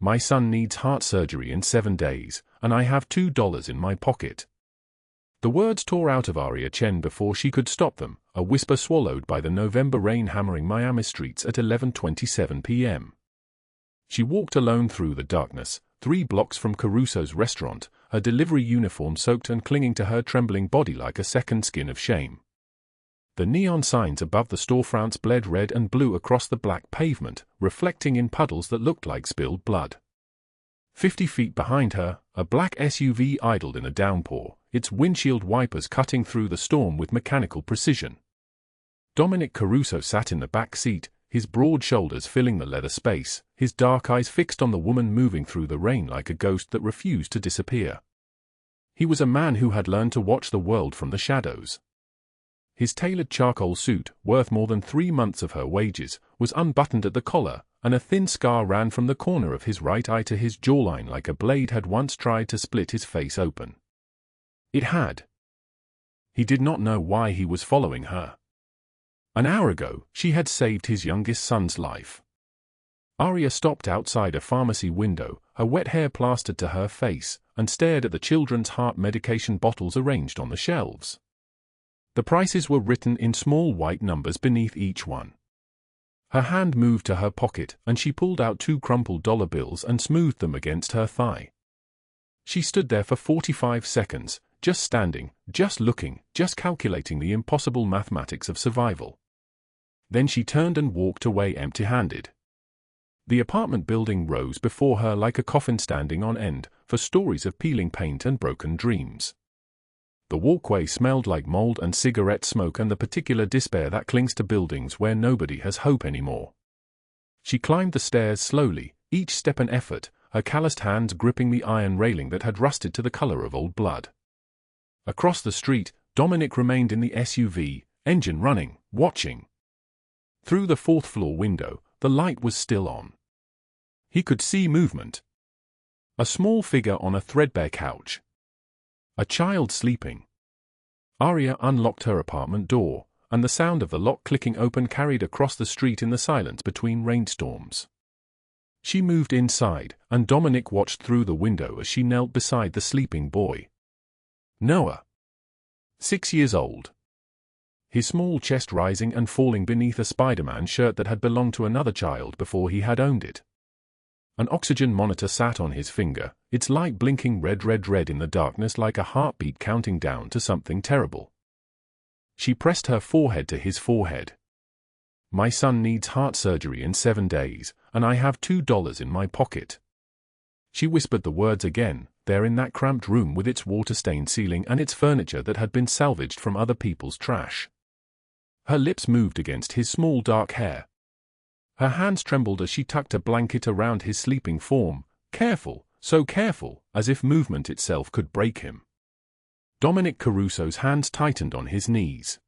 My son needs heart surgery in 7 days, and I have $2 in my pocket. The words tore out of Aria Chen before she could stop them, a whisper swallowed by the November rain hammering Miami streets at 11:27 p.m. She walked alone through the darkness, 3 blocks from Caruso's restaurant, her delivery uniform soaked and clinging to her trembling body like a second skin of shame. The neon signs above the storefronts bled red and blue across the black pavement, reflecting in puddles that looked like spilled blood. 50 feet behind her, a black SUV idled in a downpour, its windshield wipers cutting through the storm with mechanical precision. Dominic Caruso sat in the back seat, his broad shoulders filling the leather space, his dark eyes fixed on the woman moving through the rain like a ghost that refused to disappear. He was a man who had learned to watch the world from the shadows. His tailored charcoal suit, worth more than 3 months of her wages, was unbuttoned at the collar, and a thin scar ran from the corner of his right eye to his jawline like a blade had once tried to split his face open. It had. He did not know why he was following her. An hour ago, she had saved his youngest son's life. Aria stopped outside a pharmacy window, her wet hair plastered to her face, and stared at the children's heart medication bottles arranged on the shelves. The prices were written in small white numbers beneath each one. Her hand moved to her pocket, and she pulled out 2 crumpled dollar bills and smoothed them against her thigh. She stood there for 45 seconds, just standing, just looking, just calculating the impossible mathematics of survival. Then she turned and walked away empty-handed. The apartment building rose before her like a coffin standing on end, for stories of peeling paint and broken dreams. The walkway smelled like mold and cigarette smoke and the particular despair that clings to buildings where nobody has hope anymore. She climbed the stairs slowly, each step an effort, her calloused hands gripping the iron railing that had rusted to the color of old blood. Across the street, Dominic remained in the SUV, engine running, watching. Through the 4th-floor window, the light was still on. He could see movement. A small figure on a threadbare couch. A child sleeping. Aria unlocked her apartment door, and the sound of the lock clicking open carried across the street in the silence between rainstorms. She moved inside, and Dominic watched through the window as she knelt beside the sleeping boy. Noah. 6 years old. His small chest rising and falling beneath a Spider-Man shirt that had belonged to another child before he had owned it. An oxygen monitor sat on his finger, its light blinking red in the darkness like a heartbeat counting down to something terrible. She pressed her forehead to his forehead. My son needs heart surgery in 7 days, and I have $2 in my pocket. She whispered the words again, there in that cramped room with its water-stained ceiling and its furniture that had been salvaged from other people's trash. Her lips moved against his small dark hair. Her hands trembled as she tucked a blanket around his sleeping form, careful, so careful, as if movement itself could break him. Dominic Caruso's hands tightened on his knees.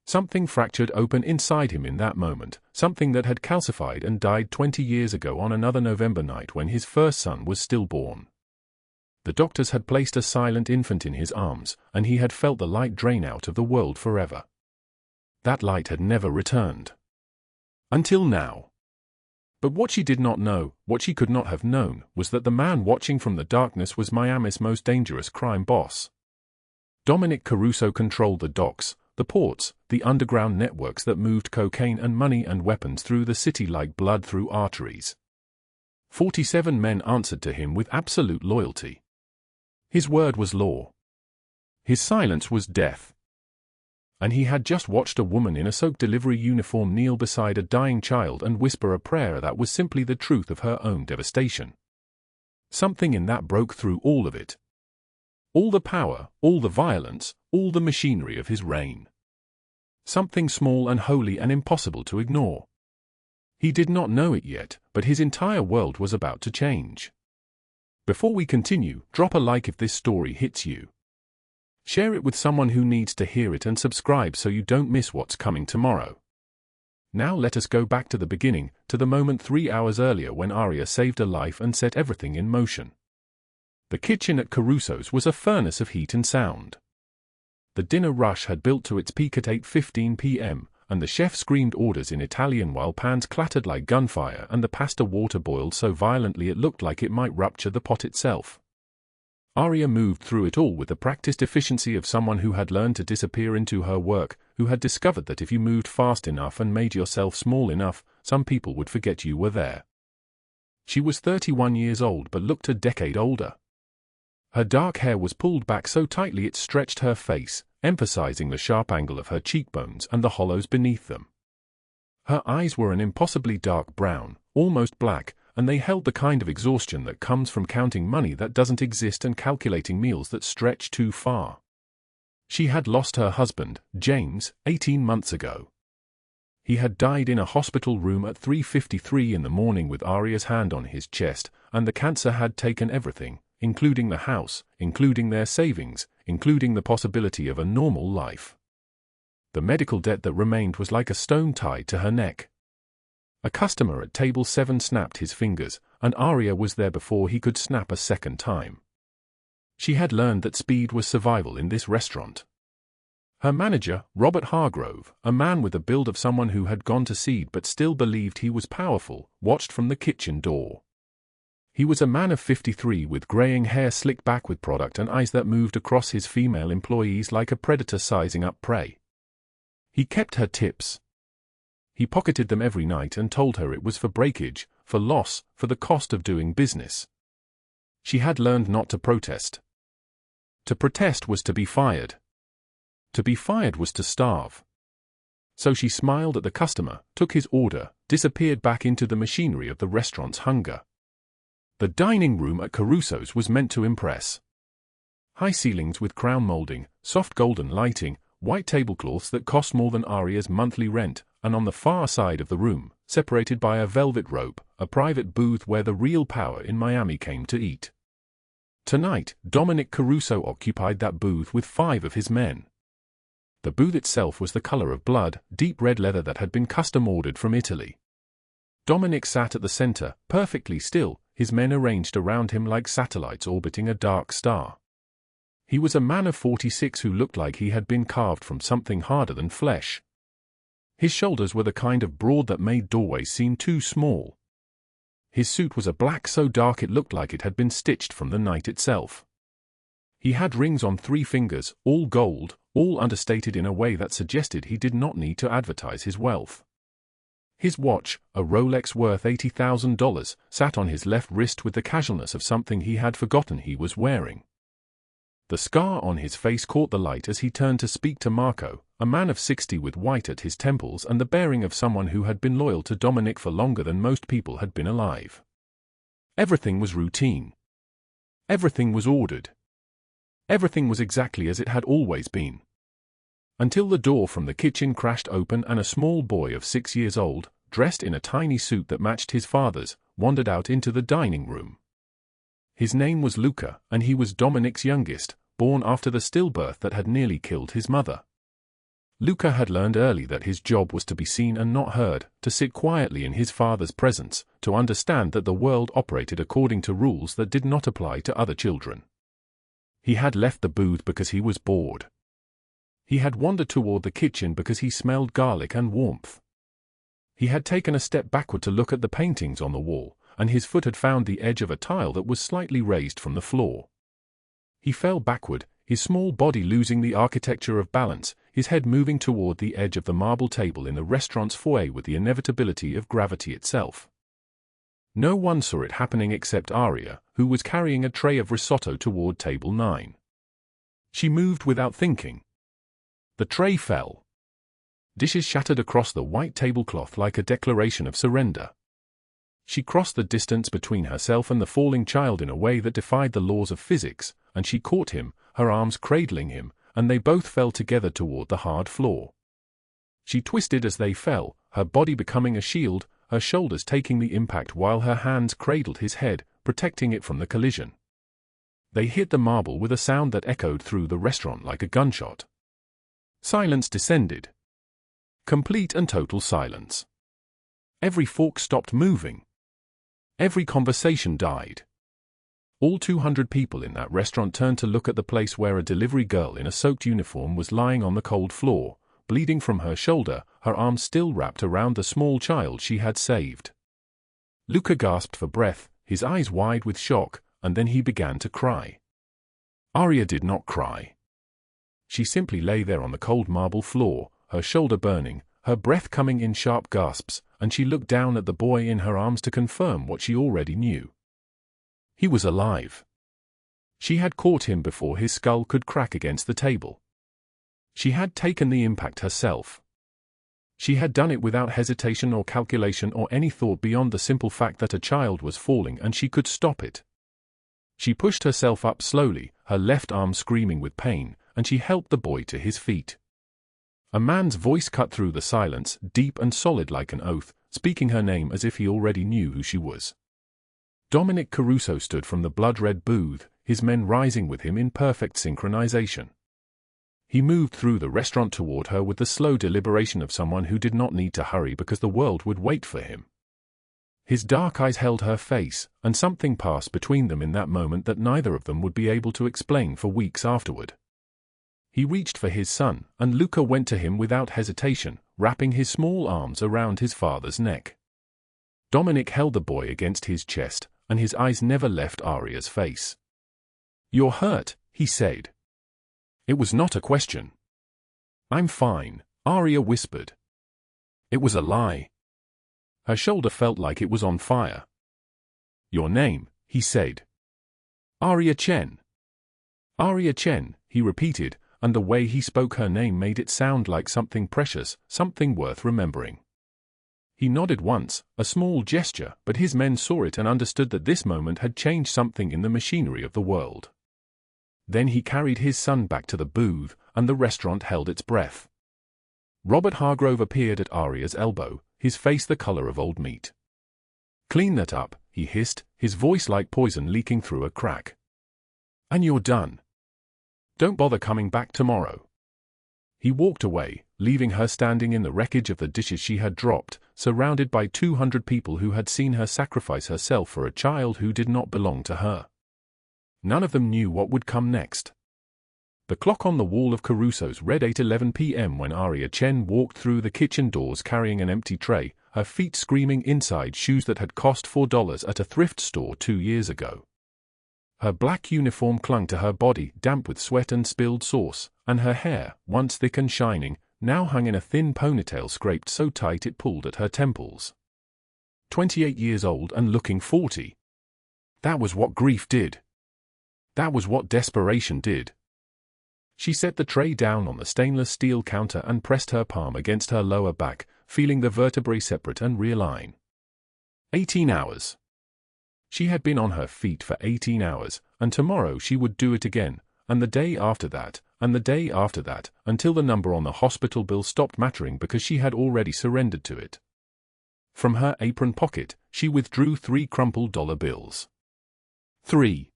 Something fractured open inside him in that moment, something that had calcified and died 20 years ago on another November night when his first son was stillborn. The doctors had placed a silent infant in his arms, and he had felt the light drain out of the world forever. That light had never returned. Until now. But what she did not know, what she could not have known, was that the man watching from the darkness was Miami's most dangerous crime boss. Dominic Caruso controlled the docks, the ports, the underground networks that moved cocaine and money and weapons through the city like blood through arteries. 47 men answered to him with absolute loyalty. His word was law. His silence was death. And he had just watched a woman in a soaked delivery uniform kneel beside a dying child and whisper a prayer that was simply the truth of her own devastation. Something in that broke through all of it. All the power, all the violence, all the machinery of his reign. Something small and holy and impossible to ignore. He did not know it yet, but his entire world was about to change. Before we continue, drop a like if this story hits you. Share it with someone who needs to hear it and subscribe so you don't miss what's coming tomorrow. Now let us go back to the beginning, to the moment 3 hours earlier when Aria saved a life and set everything in motion. The kitchen at Caruso's was a furnace of heat and sound. The dinner rush had built to its peak at 8:15 p.m., and the chef screamed orders in Italian while pans clattered like gunfire and the pasta water boiled so violently it looked like it might rupture the pot itself. Aria moved through it all with the practiced efficiency of someone who had learned to disappear into her work, who had discovered that if you moved fast enough and made yourself small enough, some people would forget you were there. She was 31 years old but looked a decade older. Her dark hair was pulled back so tightly it stretched her face, emphasizing the sharp angle of her cheekbones and the hollows beneath them. Her eyes were an impossibly dark brown, almost black, and they held the kind of exhaustion that comes from counting money that doesn't exist and calculating meals that stretch too far. She had lost her husband, James, 18 months ago. He had died in a hospital room at 3:53 in the morning with Aria's hand on his chest, and the cancer had taken everything, including the house, including their savings, including the possibility of a normal life. The medical debt that remained was like a stone tied to her neck. A customer at table 7 snapped his fingers, and Aria was there before he could snap a second time. She had learned that speed was survival in this restaurant. Her manager, Robert Hargrove, a man with the build of someone who had gone to seed but still believed he was powerful, watched from the kitchen door. He was a man of 53 with graying hair slicked back with product and eyes that moved across his female employees like a predator sizing up prey. He kept her tips. He pocketed them every night and told her it was for breakage, for loss, for the cost of doing business. She had learned not to protest. To protest was to be fired. To be fired was to starve. So she smiled at the customer, took his order, disappeared back into the machinery of the restaurant's hunger. The dining room at Caruso's was meant to impress. High ceilings with crown molding, soft golden lighting, white tablecloths that cost more than Aria's monthly rent, and on the far side of the room, separated by a velvet rope, a private booth where the real power in Miami came to eat. Tonight, Dominic Caruso occupied that booth with 5 of his men. The booth itself was the color of blood, deep red leather that had been custom-ordered from Italy. Dominic sat at the center, perfectly still, his men arranged around him like satellites orbiting a dark star. He was a man of 46 who looked like he had been carved from something harder than flesh. His shoulders were the kind of broad that made doorways seem too small. His suit was a black so dark it looked like it had been stitched from the night itself. He had rings on 3 fingers, all gold, all understated in a way that suggested he did not need to advertise his wealth. His watch, a Rolex worth $80,000, sat on his left wrist with the casualness of something he had forgotten he was wearing. The scar on his face caught the light as he turned to speak to Marco, a man of 60 with white at his temples and the bearing of someone who had been loyal to Dominic for longer than most people had been alive. Everything was routine. Everything was ordered. Everything was exactly as it had always been. Until the door from the kitchen crashed open and a small boy of 6 years old, dressed in a tiny suit that matched his father's, wandered out into the dining room. His name was Luca, and he was Dominic's youngest, born after the stillbirth that had nearly killed his mother. Luca had learned early that his job was to be seen and not heard, to sit quietly in his father's presence, to understand that the world operated according to rules that did not apply to other children. He had left the booth because he was bored. He had wandered toward the kitchen because he smelled garlic and warmth. He had taken a step backward to look at the paintings on the wall, and his foot had found the edge of a tile that was slightly raised from the floor. He fell backward, his small body losing the architecture of balance, his head moving toward the edge of the marble table in the restaurant's foyer with the inevitability of gravity itself. No one saw it happening except Aria, who was carrying a tray of risotto toward table 9. She moved without thinking. The tray fell. Dishes shattered across the white tablecloth like a declaration of surrender. She crossed the distance between herself and the falling child in a way that defied the laws of physics, and she caught him, her arms cradling him, and they both fell together toward the hard floor. She twisted as they fell, her body becoming a shield, her shoulders taking the impact while her hands cradled his head, protecting it from the collision. They hit the marble with a sound that echoed through the restaurant like a gunshot. Silence descended. Complete and total silence. Every fork stopped moving. Every conversation died. All 200 people in that restaurant turned to look at the place where a delivery girl in a soaked uniform was lying on the cold floor, bleeding from her shoulder, her arms still wrapped around the small child she had saved. Luca gasped for breath, his eyes wide with shock, and then he began to cry. Aria did not cry. She simply lay there on the cold marble floor, her shoulder burning, her breath coming in sharp gasps, and she looked down at the boy in her arms to confirm what she already knew. He was alive. She had caught him before his skull could crack against the table. She had taken the impact herself. She had done it without hesitation or calculation or any thought beyond the simple fact that a child was falling and she could stop it. She pushed herself up slowly, her left arm screaming with pain, and she helped the boy to his feet. A man's voice cut through the silence, deep and solid like an oath, speaking her name as if he already knew who she was. Dominic Caruso stood from the blood-red booth, his men rising with him in perfect synchronization. He moved through the restaurant toward her with the slow deliberation of someone who did not need to hurry because the world would wait for him. His dark eyes held her face, and something passed between them in that moment that neither of them would be able to explain for weeks afterward. He reached for his son, and Luca went to him without hesitation, wrapping his small arms around his father's neck. Dominic held the boy against his chest, and his eyes never left Aria's face. "You're hurt," he said. It was not a question. "I'm fine," Aria whispered. It was a lie. Her shoulder felt like it was on fire. "Your name," he said. "Aria Chen." "Aria Chen," he repeated, and the way he spoke her name made it sound like something precious, something worth remembering. He nodded once, a small gesture, but his men saw it and understood that this moment had changed something in the machinery of the world. Then he carried his son back to the booth, and the restaurant held its breath. Robert Hargrove appeared at Aria's elbow, his face the color of old meat. "Clean that up," he hissed, his voice like poison leaking through a crack. "And you're done. Don't bother coming back tomorrow." He walked away, leaving her standing in the wreckage of the dishes she had dropped, surrounded by 200 people who had seen her sacrifice herself for a child who did not belong to her. None of them knew what would come next. The clock on the wall of Caruso's read 8:11 p.m. when Aria Chen walked through the kitchen doors carrying an empty tray, her feet screaming inside shoes that had cost $4 at a thrift store 2 years ago. Her black uniform clung to her body, damp with sweat and spilled sauce, and her hair, once thick and shining, now hung in a thin ponytail scraped so tight it pulled at her temples. 28 years old and looking 40. That was what grief did. That was what desperation did. She set the tray down on the stainless steel counter and pressed her palm against her lower back, feeling the vertebrae separate and realign. 18 hours. She had been on her feet for 18 hours, and tomorrow she would do it again, and the day after that, and the day after that, until the number on the hospital bill stopped mattering because she had already surrendered to it. From her apron pocket, she withdrew 3 crumpled dollar bills. 3.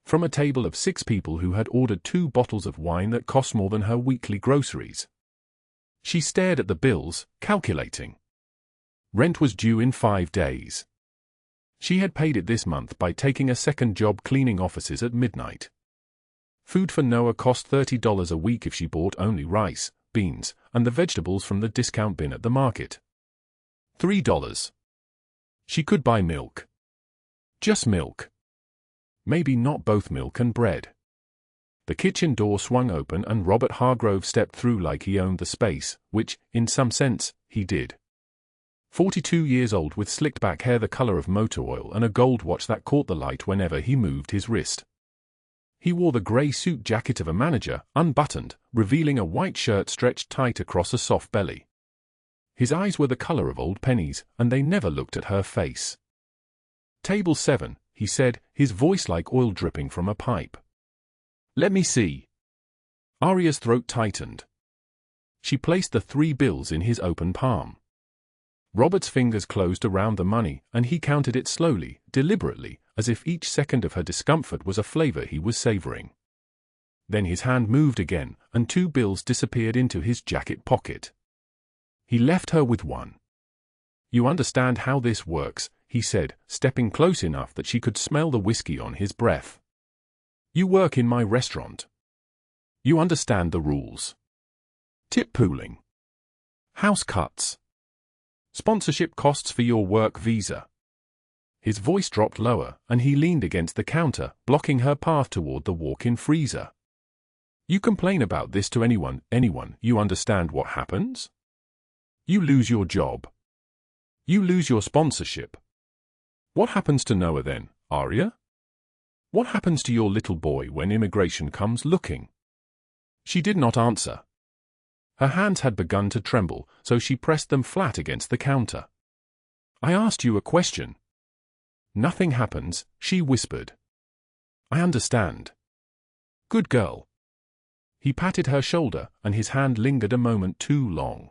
From a table of 6 people who had ordered 2 bottles of wine that cost more than her weekly groceries. She stared at the bills, calculating. Rent was due in 5 days. She had paid it this month by taking a second job cleaning offices at midnight. Food for Noah cost $30 a week if she bought only rice, beans, and the vegetables from the discount bin at the market. $3. She could buy milk. Just milk. Maybe not both milk and bread. The kitchen door swung open and Robert Hargrove stepped through like he owned the space, which, in some sense, he did. 42 years old with slicked back hair the color of motor oil and a gold watch that caught the light whenever he moved his wrist. He wore the gray suit jacket of a manager, unbuttoned, revealing a white shirt stretched tight across a soft belly. His eyes were the color of old pennies, and they never looked at her face. "Table 7, he said, his voice like oil dripping from a pipe. "Let me see." Aria's throat tightened. She placed the 3 bills in his open palm. Robert's fingers closed around the money, and he counted it slowly, deliberately, as if each second of her discomfort was a flavor he was savoring. Then his hand moved again, and 2 bills disappeared into his jacket pocket. He left her with 1. "You understand how this works," he said, stepping close enough that she could smell the whiskey on his breath. "You work in my restaurant. You understand the rules. Tip pooling. House cuts. Sponsorship costs for your work visa. His voice dropped lower, and he leaned against the counter, blocking her path toward the walk-in freezer. You complain about this to anyone, you understand what happens? You lose your job. You lose your sponsorship. What happens to Noah then, Aria? What happens to your little boy when immigration comes looking? She did not answer. Her hands had begun to tremble, so she pressed them flat against the counter. I asked you a question. Nothing happens, she whispered. I understand. Good girl. He patted her shoulder, and his hand lingered a moment too long.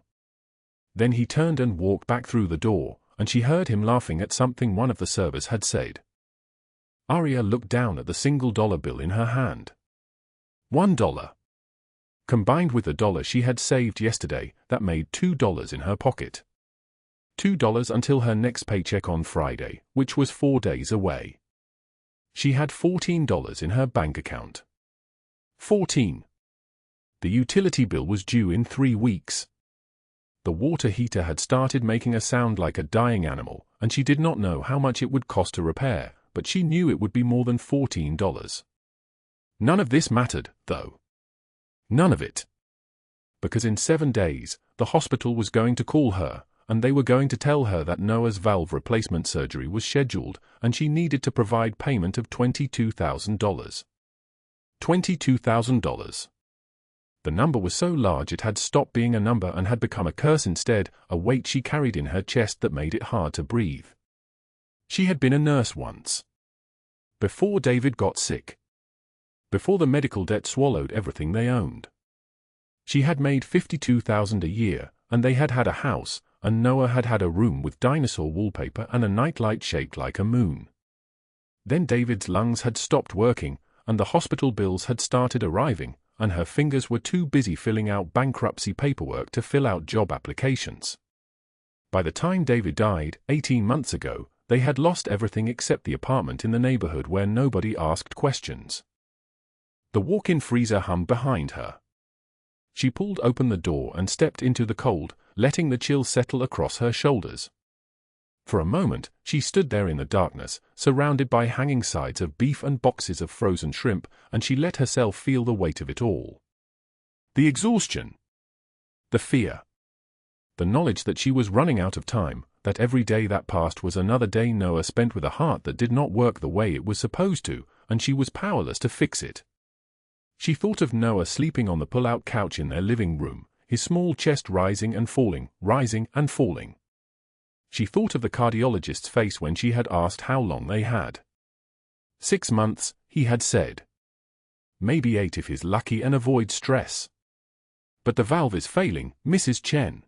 Then he turned and walked back through the door, and she heard him laughing at something one of the servers had said. Aria looked down at the $1 bill in her hand. $1. Combined with the dollar she had saved yesterday, that made $2 in her pocket. $2 until her next paycheck on Friday, which was 4 days away. She had $14 in her bank account. 14. The utility bill was due in 3 weeks. The water heater had started making a sound like a dying animal, and she did not know how much it would cost to repair, but she knew it would be more than $14. None of this mattered, though. None of it. Because in 7 days, the hospital was going to call her, and they were going to tell her that Noah's valve replacement surgery was scheduled, and she needed to provide payment of $22,000. $22,000. The number was so large it had stopped being a number and had become a curse instead, a weight she carried in her chest that made it hard to breathe. She had been a nurse once. Before David got sick. Before the medical debt swallowed everything they owned. She had made $52,000 a year, and they had had a house, and Noah had had a room with dinosaur wallpaper and a nightlight shaped like a moon. Then David's lungs had stopped working, and the hospital bills had started arriving, and her fingers were too busy filling out bankruptcy paperwork to fill out job applications. By the time David died, 18 months ago, they had lost everything except the apartment in the neighborhood where nobody asked questions. The walk-in freezer hummed behind her. She pulled open the door and stepped into the cold, letting the chill settle across her shoulders. For a moment, she stood there in the darkness, surrounded by hanging sides of beef and boxes of frozen shrimp, and she let herself feel the weight of it all. The exhaustion. The fear. The knowledge that she was running out of time, that every day that passed was another day Noah spent with a heart that did not work the way it was supposed to, and she was powerless to fix it. She thought of Noah sleeping on the pull-out couch in their living room, his small chest rising and falling, rising and falling. She thought of the cardiologist's face when she had asked how long they had. 6 months, he had said. Maybe 8 if he's lucky and avoids stress. But the valve is failing, Mrs. Chen.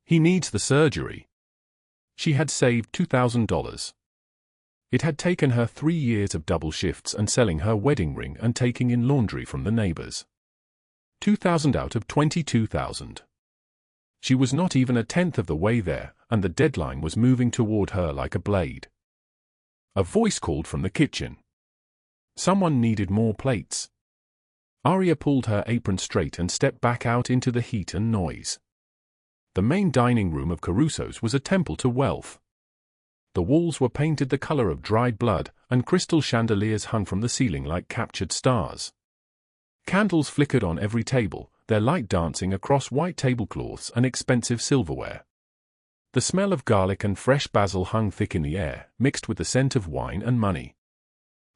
He needs the surgery. She had saved $2,000. It had taken her 3 years of double shifts and selling her wedding ring and taking in laundry from the neighbors. 2,000 out of 22,000. She was not even a tenth of the way there, and the deadline was moving toward her like a blade. A voice called from the kitchen. Someone needed more plates. Aria pulled her apron straight and stepped back out into the heat and noise. The main dining room of Caruso's was a temple to wealth. The walls were painted the color of dried blood, and crystal chandeliers hung from the ceiling like captured stars. Candles flickered on every table, their light dancing across white tablecloths and expensive silverware. The smell of garlic and fresh basil hung thick in the air, mixed with the scent of wine and money.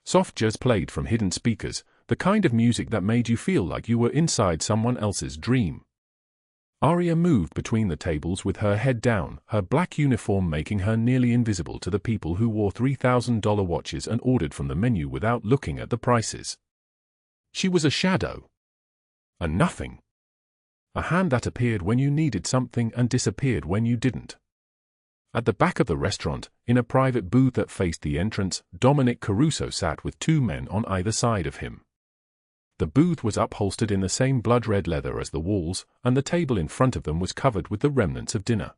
Soft jazz played from hidden speakers, the kind of music that made you feel like you were inside someone else's dream. Aria moved between the tables with her head down, her black uniform making her nearly invisible to the people who wore $3,000 watches and ordered from the menu without looking at the prices. She was a shadow. A nothing. A hand that appeared when you needed something and disappeared when you didn't. At the back of the restaurant, in a private booth that faced the entrance, Dominic Caruso sat with 2 men on either side of him. The booth was upholstered in the same blood-red leather as the walls, and the table in front of them was covered with the remnants of dinner.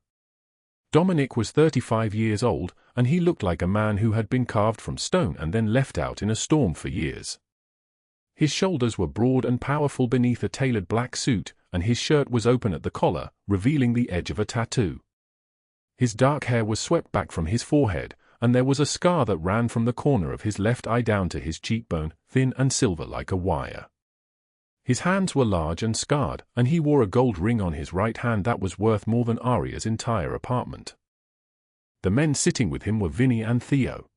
Dominic was 35 years old, and he looked like a man who had been carved from stone and then left out in a storm for years. His shoulders were broad and powerful beneath a tailored black suit, and his shirt was open at the collar, revealing the edge of a tattoo. His dark hair was swept back from his forehead, and there was a scar that ran from the corner of his left eye down to his cheekbone, thin and silver like a wire. His hands were large and scarred, and he wore a gold ring on his right hand that was worth more than Aria's entire apartment. The men sitting with him were Vinny and Theo.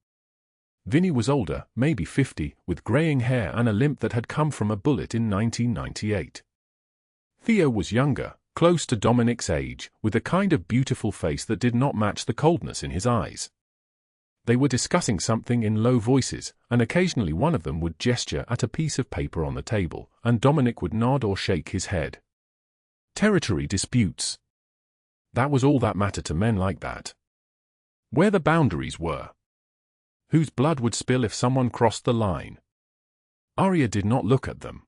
Vinny was older, maybe 50, with graying hair and a limp that had come from a bullet in 1998. Theo was younger, close to Dominic's age, with a kind of beautiful face that did not match the coldness in his eyes. They were discussing something in low voices, and occasionally one of them would gesture at a piece of paper on the table, and Dominic would nod or shake his head. Territory disputes. That was all that mattered to men like that. Where the boundaries were. Whose blood would spill if someone crossed the line. Aria did not look at them.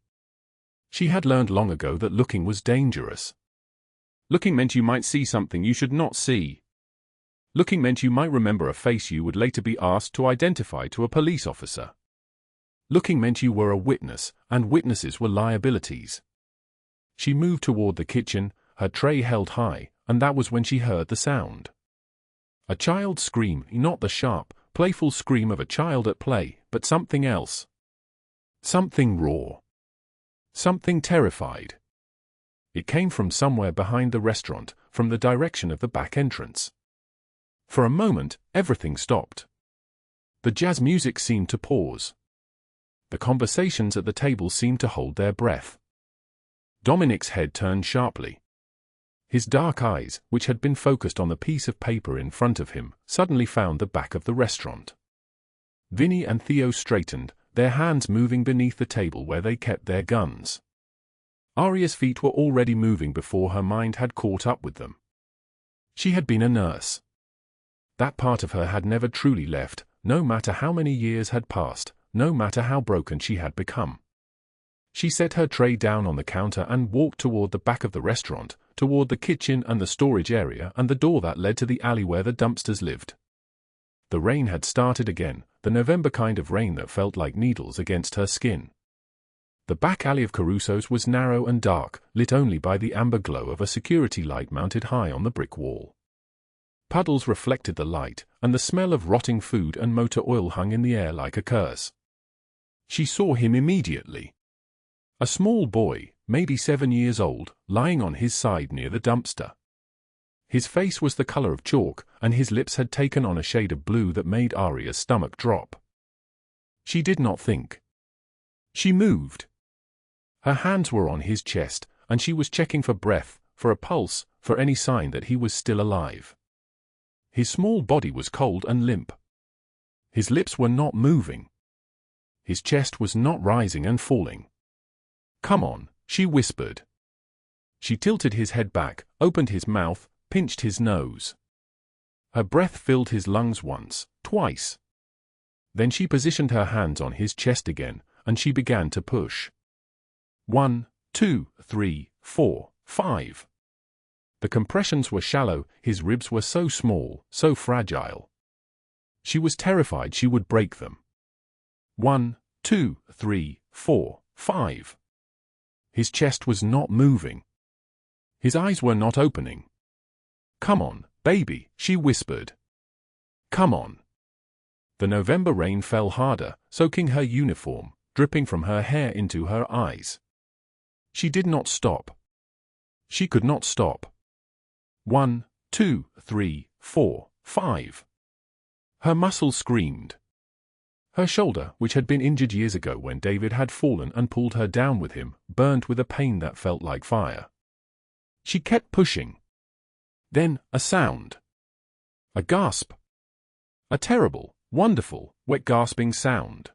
She had learned long ago that looking was dangerous. Looking meant you might see something you should not see. Looking meant you might remember a face you would later be asked to identify to a police officer. Looking meant you were a witness, and witnesses were liabilities. She moved toward the kitchen, her tray held high, and that was when she heard the sound. A child's scream, not the sharp, playful scream of a child at play, but something else. Something raw. Something terrified. It came from somewhere behind the restaurant, from the direction of the back entrance. For a moment, everything stopped. The jazz music seemed to pause. The conversations at the table seemed to hold their breath. Dominic's head turned sharply. His dark eyes, which had been focused on the piece of paper in front of him, suddenly found the back of the restaurant. Vinny and Theo straightened, their hands moving beneath the table where they kept their guns. Aria's feet were already moving before her mind had caught up with them. She had been a nurse. That part of her had never truly left, no matter how many years had passed, no matter how broken she had become. She set her tray down on the counter and walked toward the back of the restaurant, toward the kitchen and the storage area and the door that led to the alley where the dumpsters lived. The rain had started again, the November kind of rain that felt like needles against her skin. The back alley of Caruso's was narrow and dark, lit only by the amber glow of a security light mounted high on the brick wall. Puddles reflected the light, and the smell of rotting food and motor oil hung in the air like a curse. She saw him immediately. A small boy, maybe 7 years old, lying on his side near the dumpster. His face was the color of chalk, and his lips had taken on a shade of blue that made Aria's stomach drop. She did not think. She moved. Her hands were on his chest, and she was checking for breath, for a pulse, for any sign that he was still alive. His small body was cold and limp. His lips were not moving. His chest was not rising and falling. "Come on," she whispered. She tilted his head back, opened his mouth, pinched his nose. Her breath filled his lungs once, twice. Then she positioned her hands on his chest again, and she began to push. 1, 2, 3, 4, 5. The compressions were shallow, his ribs were so small, so fragile. She was terrified she would break them. 1, 2, 3, 4, 5. His chest was not moving. His eyes were not opening. "Come on, baby," she whispered. "Come on." The November rain fell harder, soaking her uniform, dripping from her hair into her eyes. She did not stop. She could not stop. 1, 2, 3, 4, 5. Her muscles screamed. Her shoulder, which had been injured years ago when David had fallen and pulled her down with him, burned with a pain that felt like fire. She kept pushing. Then, a sound. A gasp. A terrible, wonderful, wet gasping sound.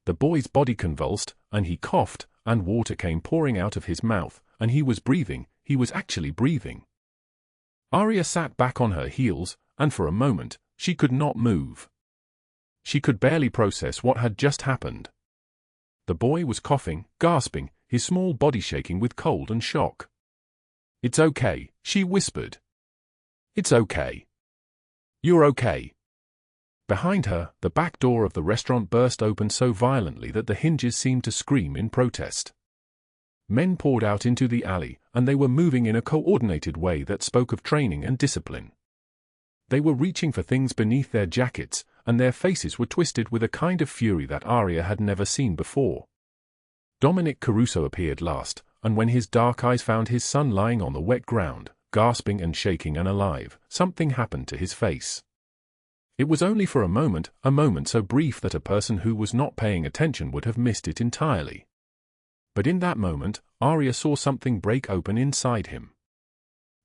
The boy's body convulsed, and he coughed, and water came pouring out of his mouth, and he was breathing, he was actually breathing. Aria sat back on her heels, and for a moment, she could not move. She could barely process what had just happened. The boy was coughing, gasping, his small body shaking with cold and shock. "It's okay," she whispered. "It's okay. You're okay." Behind her, the back door of the restaurant burst open so violently that the hinges seemed to scream in protest. Men poured out into the alley, and they were moving in a coordinated way that spoke of training and discipline. They were reaching for things beneath their jackets, and their faces were twisted with a kind of fury that Aria had never seen before. Dominic Caruso appeared last, and when his dark eyes found his son lying on the wet ground, gasping and shaking and alive, something happened to his face. It was only for a moment so brief that a person who was not paying attention would have missed it entirely. But in that moment, Aria saw something break open inside him.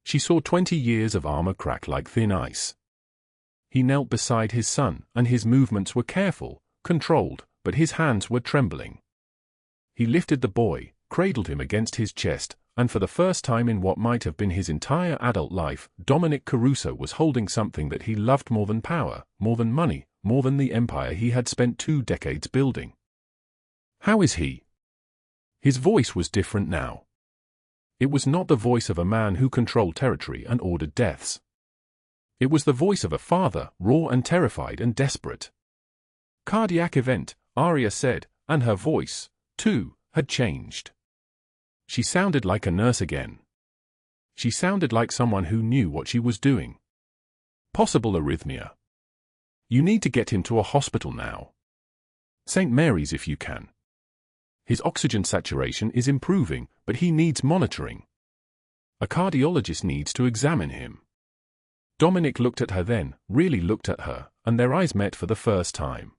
She saw 20 years of armor crack like thin ice. He knelt beside his son, and his movements were careful, controlled, but his hands were trembling. He lifted the boy, cradled him against his chest, and for the first time in what might have been his entire adult life, Dominic Caruso was holding something that he loved more than power, more than money, more than the empire he had spent 2 decades building. "How is he?" His voice was different now. It was not the voice of a man who controlled territory and ordered deaths. It was the voice of a father, raw and terrified and desperate. "Cardiac event," Aria said, and her voice, too, had changed. She sounded like a nurse again. She sounded like someone who knew what she was doing. "Possible arrhythmia. You need to get him to a hospital now. St. Mary's if you can. His oxygen saturation is improving, but he needs monitoring. A cardiologist needs to examine him." Dominic looked at her then, really looked at her, and their eyes met for the first time.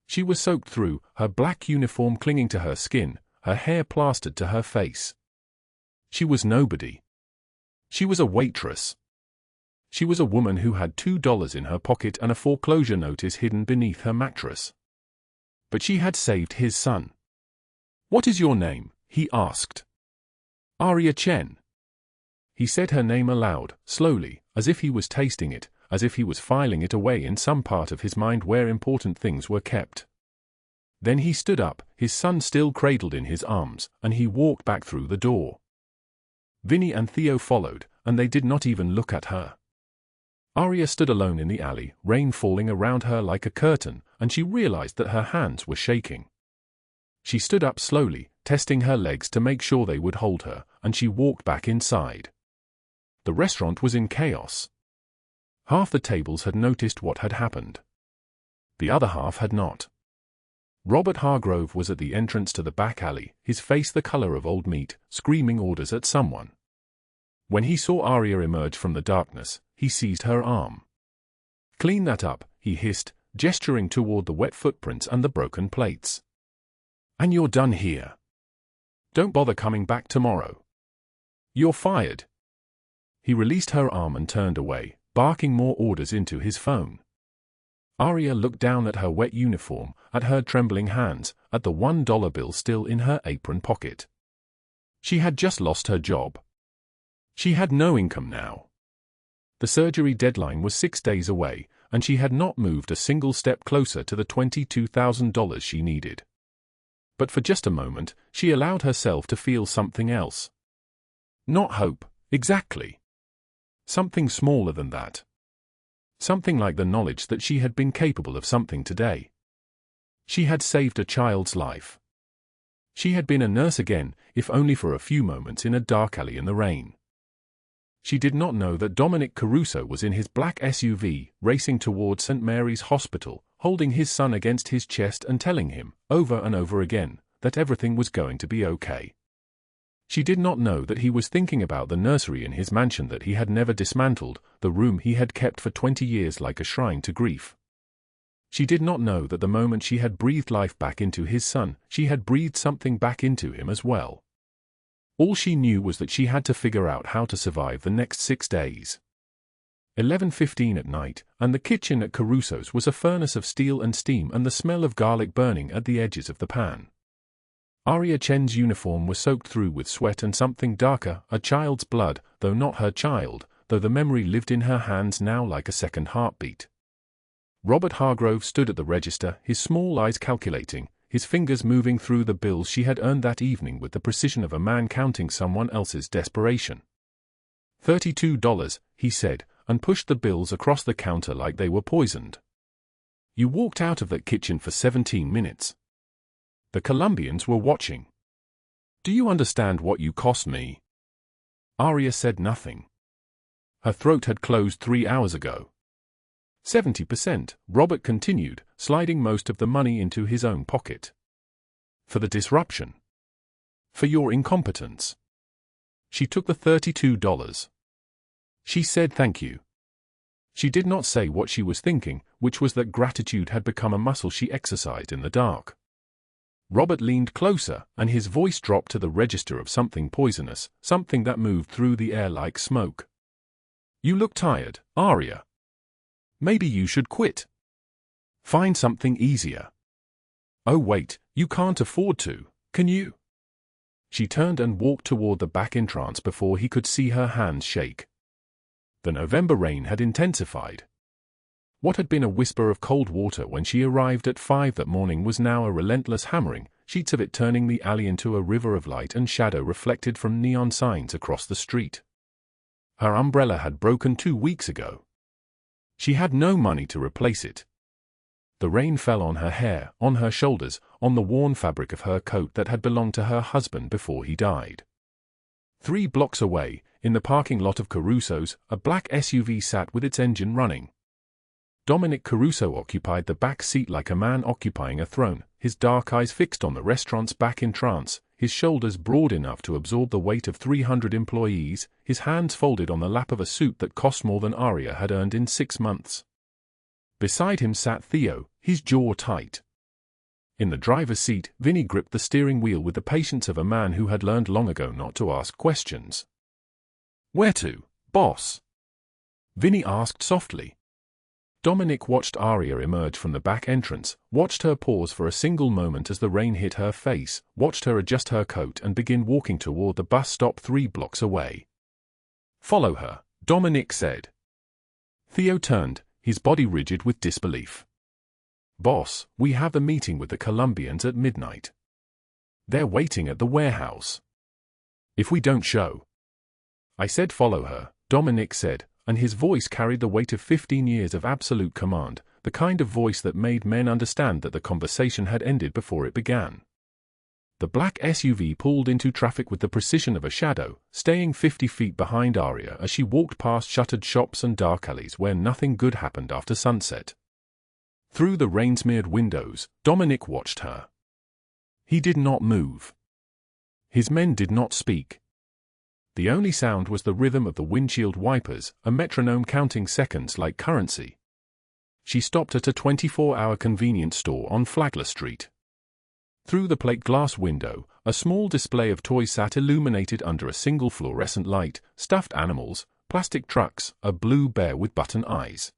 She was soaked through, her black uniform clinging to her skin, her hair plastered to her face. She was nobody. She was a waitress. She was a woman who had $2 in her pocket and a foreclosure notice hidden beneath her mattress. But she had saved his son. "What is your name?" he asked. "Aria Chen." He said her name aloud, slowly, as if he was tasting it, as if he was filing it away in some part of his mind where important things were kept. Then he stood up, his son still cradled in his arms, and he walked back through the door. Vinny and Theo followed, and they did not even look at her. Aria stood alone in the alley, rain falling around her like a curtain, and she realized that her hands were shaking. She stood up slowly, testing her legs to make sure they would hold her, and she walked back inside. The restaurant was in chaos. Half the tables had noticed what had happened. The other half had not. Robert Hargrove was at the entrance to the back alley, his face the color of old meat, screaming orders at someone. When he saw Aria emerge from the darkness, he seized her arm. "Clean that up," he hissed, gesturing toward the wet footprints and the broken plates. "And you're done here. Don't bother coming back tomorrow. You're fired." He released her arm and turned away, barking more orders into his phone. Aria looked down at her wet uniform, at her trembling hands, at the $1 bill still in her apron pocket. She had just lost her job. She had no income now. The surgery deadline was 6 days away, and she had not moved a single step closer to the $22,000 she needed. But for just a moment, she allowed herself to feel something else. Not hope, exactly. Something smaller than that. Something like the knowledge that she had been capable of something today. She had saved a child's life. She had been a nurse again, if only for a few moments in a dark alley in the rain. She did not know that Dominic Caruso was in his black SUV, racing towards St. Mary's Hospital, holding his son against his chest and telling him, over and over again, that everything was going to be okay. She did not know that he was thinking about the nursery in his mansion that he had never dismantled, the room he had kept for 20 years like a shrine to grief. She did not know that the moment she had breathed life back into his son, she had breathed something back into him as well. All she knew was that she had to figure out how to survive the next 6 days. 11:15 at night, and the kitchen at Caruso's was a furnace of steel and steam and the smell of garlic burning at the edges of the pan. Aria Chen's uniform was soaked through with sweat and something darker, a child's blood, though not her child, though the memory lived in her hands now like a second heartbeat. Robert Hargrove stood at the register, his small eyes calculating, his fingers moving through the bills she had earned that evening with the precision of a man counting someone else's desperation. $32, he said, and pushed the bills across the counter like they were poisoned. You walked out of that kitchen for 17 minutes. The Colombians were watching. Do you understand what you cost me? Aria said nothing. Her throat had closed 3 hours ago. 70%, Robert continued, sliding most of the money into his own pocket. For the disruption. For your incompetence. She took the $32. She said thank you. She did not say what she was thinking, which was that gratitude had become a muscle she exercised in the dark. Robert leaned closer, and his voice dropped to the register of something poisonous, something that moved through the air like smoke. You look tired, Aria. Maybe you should quit. Find something easier. Oh wait, you can't afford to, can you? She turned and walked toward the back entrance before he could see her hands shake. The November rain had intensified. What had been a whisper of cold water when she arrived at 5 that morning was now a relentless hammering, sheets of it turning the alley into a river of light and shadow reflected from neon signs across the street. Her umbrella had broken 2 weeks ago. She had no money to replace it. The rain fell on her hair, on her shoulders, on the worn fabric of her coat that had belonged to her husband before he died. 3 blocks away, in the parking lot of Caruso's, a black SUV sat with its engine running. Dominic Caruso occupied the back seat like a man occupying a throne, his dark eyes fixed on the restaurant's back entrance, his shoulders broad enough to absorb the weight of 300 employees, his hands folded on the lap of a suit that cost more than Aria had earned in 6 months. Beside him sat Theo, his jaw tight. In the driver's seat, Vinny gripped the steering wheel with the patience of a man who had learned long ago not to ask questions. Where to, boss? Vinny asked softly. Dominic watched Aria emerge from the back entrance, watched her pause for a single moment as the rain hit her face, watched her adjust her coat and begin walking toward the bus stop 3 blocks away. Follow her, Dominic said. Theo turned, his body rigid with disbelief. Boss, we have the meeting with the Colombians at midnight. They're waiting at the warehouse. If we don't show. I said follow her, Dominic said, and his voice carried the weight of 15 years of absolute command, the kind of voice that made men understand that the conversation had ended before it began. The black SUV pulled into traffic with the precision of a shadow, staying 50 feet behind Aria as she walked past shuttered shops and dark alleys where nothing good happened after sunset. Through the rain-smeared windows, Dominic watched her. He did not move. His men did not speak. The only sound was the rhythm of the windshield wipers, a metronome counting seconds like currency. She stopped at a 24-hour convenience store on Flagler Street. Through the plate glass window, a small display of toys sat illuminated under a single fluorescent light, stuffed animals, plastic trucks, a blue bear with button eyes.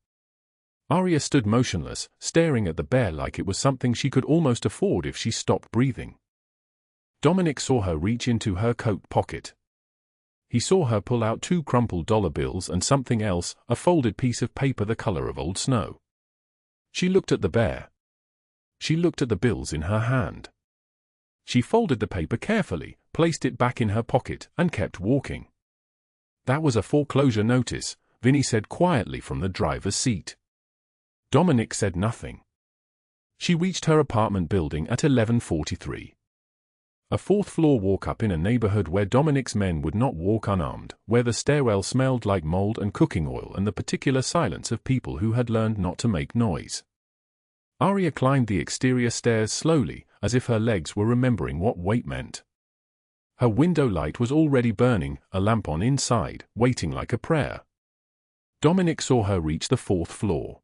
Aria stood motionless, staring at the bear like it was something she could almost afford if she stopped breathing. Dominic saw her reach into her coat pocket. He saw her pull out 2 crumpled dollar bills and something else, a folded piece of paper the color of old snow. She looked at the bear. She looked at the bills in her hand. She folded the paper carefully, placed it back in her pocket, and kept walking. That was a foreclosure notice, Vinny said quietly from the driver's seat. Dominic said nothing. She reached her apartment building at 11:43. A 4th-floor walk-up in a neighborhood where Dominic's men would not walk unarmed, where the stairwell smelled like mold and cooking oil and the particular silence of people who had learned not to make noise. Aria climbed the exterior stairs slowly, as if her legs were remembering what weight meant. Her window light was already burning, a lamp on inside, waiting like a prayer. Dominic saw her reach the 4th floor.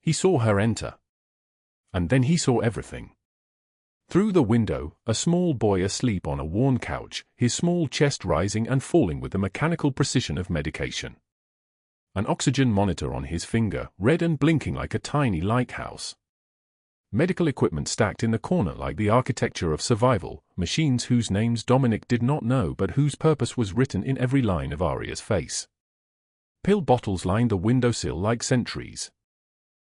He saw her enter. And then he saw everything. Through the window, a small boy asleep on a worn couch, his small chest rising and falling with the mechanical precision of medication. An oxygen monitor on his finger, red and blinking like a tiny lighthouse. Medical equipment stacked in the corner like the architecture of survival, machines whose names Dominic did not know but whose purpose was written in every line of Aria's face. Pill bottles lined the windowsill like sentries.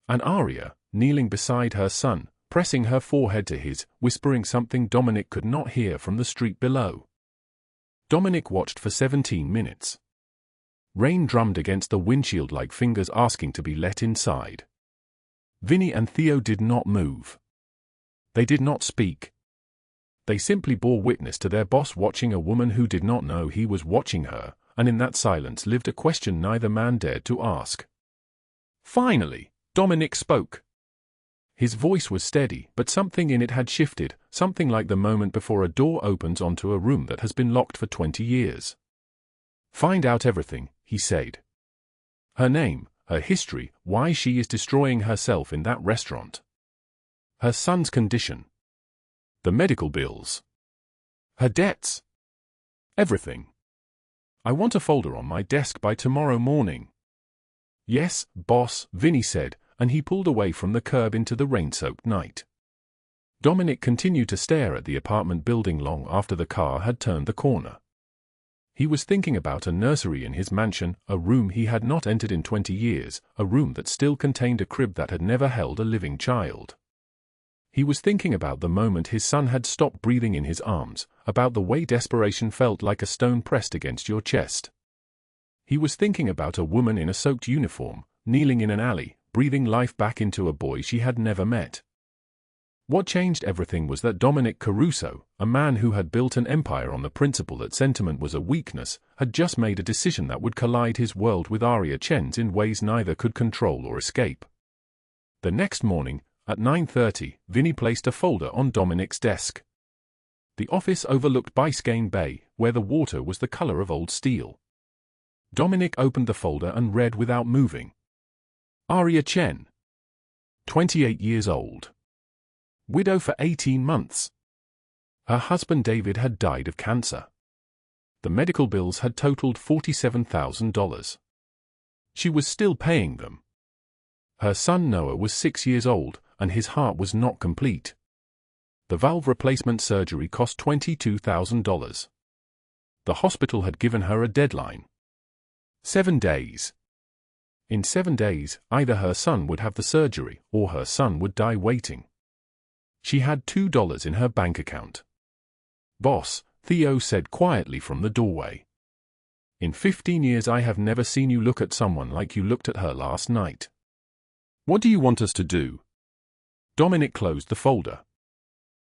And Aria, kneeling beside her son, pressing her forehead to his, whispering something Dominic could not hear from the street below. Dominic watched for 17 minutes. Rain drummed against the windshield like fingers asking to be let inside. Vinny and Theo did not move. They did not speak. They simply bore witness to their boss watching a woman who did not know he was watching her, and in that silence lived a question neither man dared to ask. Finally, Dominic spoke. His voice was steady, but something in it had shifted, something like the moment before a door opens onto a room that has been locked for 20 years. Find out everything, he said. Her name, her history, why she is destroying herself in that restaurant. Her son's condition. The medical bills. Her debts. Everything. I want a folder on my desk by tomorrow morning. Yes, boss, Vinny said, and he pulled away from the curb into the rain-soaked night. Dominic continued to stare at the apartment building long after the car had turned the corner. He was thinking about a nursery in his mansion, a room he had not entered in 20 years, a room that still contained a crib that had never held a living child. He was thinking about the moment his son had stopped breathing in his arms, about the way desperation felt like a stone pressed against your chest. He was thinking about a woman in a soaked uniform, kneeling in an alley, breathing life back into a boy she had never met. What changed everything was that Dominic Caruso, a man who had built an empire on the principle that sentiment was a weakness, had just made a decision that would collide his world with Aria Chen's in ways neither could control or escape. The next morning, at 9:30, Vinny placed a folder on Dominic's desk. The office overlooked Biscayne Bay, where the water was the color of old steel. Dominic opened the folder and read without moving. Aria Chen. 28 years old. Widow for 18 months. Her husband David had died of cancer. The medical bills had totaled $47,000. She was still paying them. Her son Noah was 6 years old, and his heart was not complete. The valve replacement surgery cost $22,000. The hospital had given her a deadline. 7 days. In 7 days, either her son would have the surgery, or her son would die waiting. She had $2 in her bank account. Boss, Theo said quietly from the doorway. In 15 years I have never seen you look at someone like you looked at her last night. What do you want us to do? Dominic closed the folder.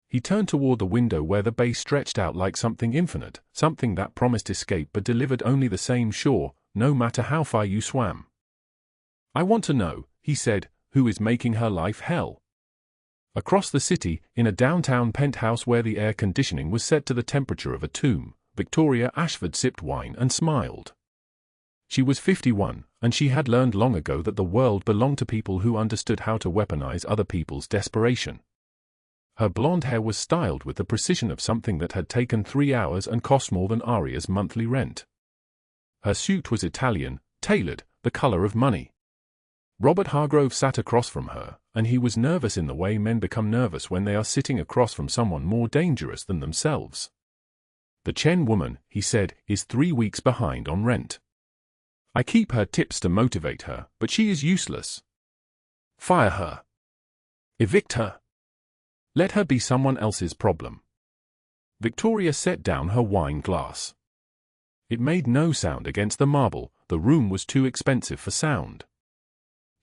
He turned toward the window where the bay stretched out like something infinite, something that promised escape but delivered only the same shore, no matter how far you swam. I want to know, he said, who is making her life hell. Across the city, in a downtown penthouse where the air conditioning was set to the temperature of a tomb, Victoria Ashford sipped wine and smiled. She was 51, and she had learned long ago that the world belonged to people who understood how to weaponize other people's desperation. Her blonde hair was styled with the precision of something that had taken 3 hours and cost more than Aria's monthly rent. Her suit was Italian, tailored, the color of money. Robert Hargrove sat across from her, and he was nervous in the way men become nervous when they are sitting across from someone more dangerous than themselves. The Chen woman, he said, is 3 weeks behind on rent. I keep her tips to motivate her, but she is useless. Fire her. Evict her. Let her be someone else's problem. Victoria set down her wine glass. It made no sound against the marble, the room was too expensive for sound.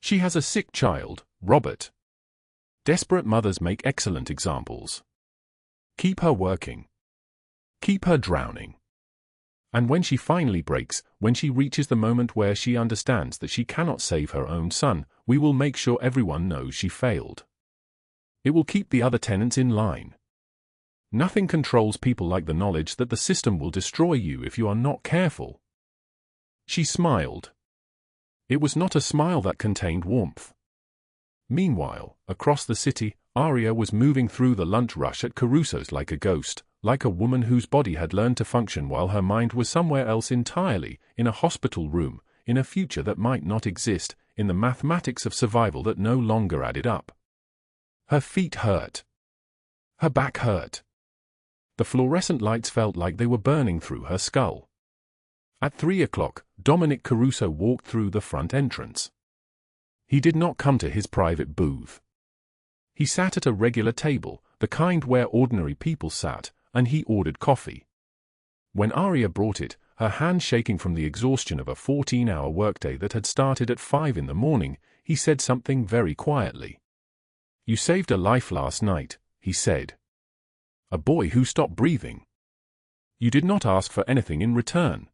She has a sick child, Robert. Desperate mothers make excellent examples. Keep her working. Keep her drowning. And when she finally breaks, when she reaches the moment where she understands that she cannot save her own son, we will make sure everyone knows she failed. It will keep the other tenants in line. Nothing controls people like the knowledge that the system will destroy you if you are not careful. She smiled. It was not a smile that contained warmth. Meanwhile, across the city, Aria was moving through the lunch rush at Caruso's like a ghost, like a woman whose body had learned to function while her mind was somewhere else entirely, in a hospital room, in a future that might not exist, in the mathematics of survival that no longer added up. Her feet hurt. Her back hurt. The fluorescent lights felt like they were burning through her skull. At 3 o'clock, Dominic Caruso walked through the front entrance. He did not come to his private booth. He sat at a regular table, the kind where ordinary people sat, and he ordered coffee. When Aria brought it, her hand shaking from the exhaustion of a 14-hour workday that had started at 5 in the morning, he said something very quietly. You saved a life last night, he said. A boy who stopped breathing. You did not ask for anything in return.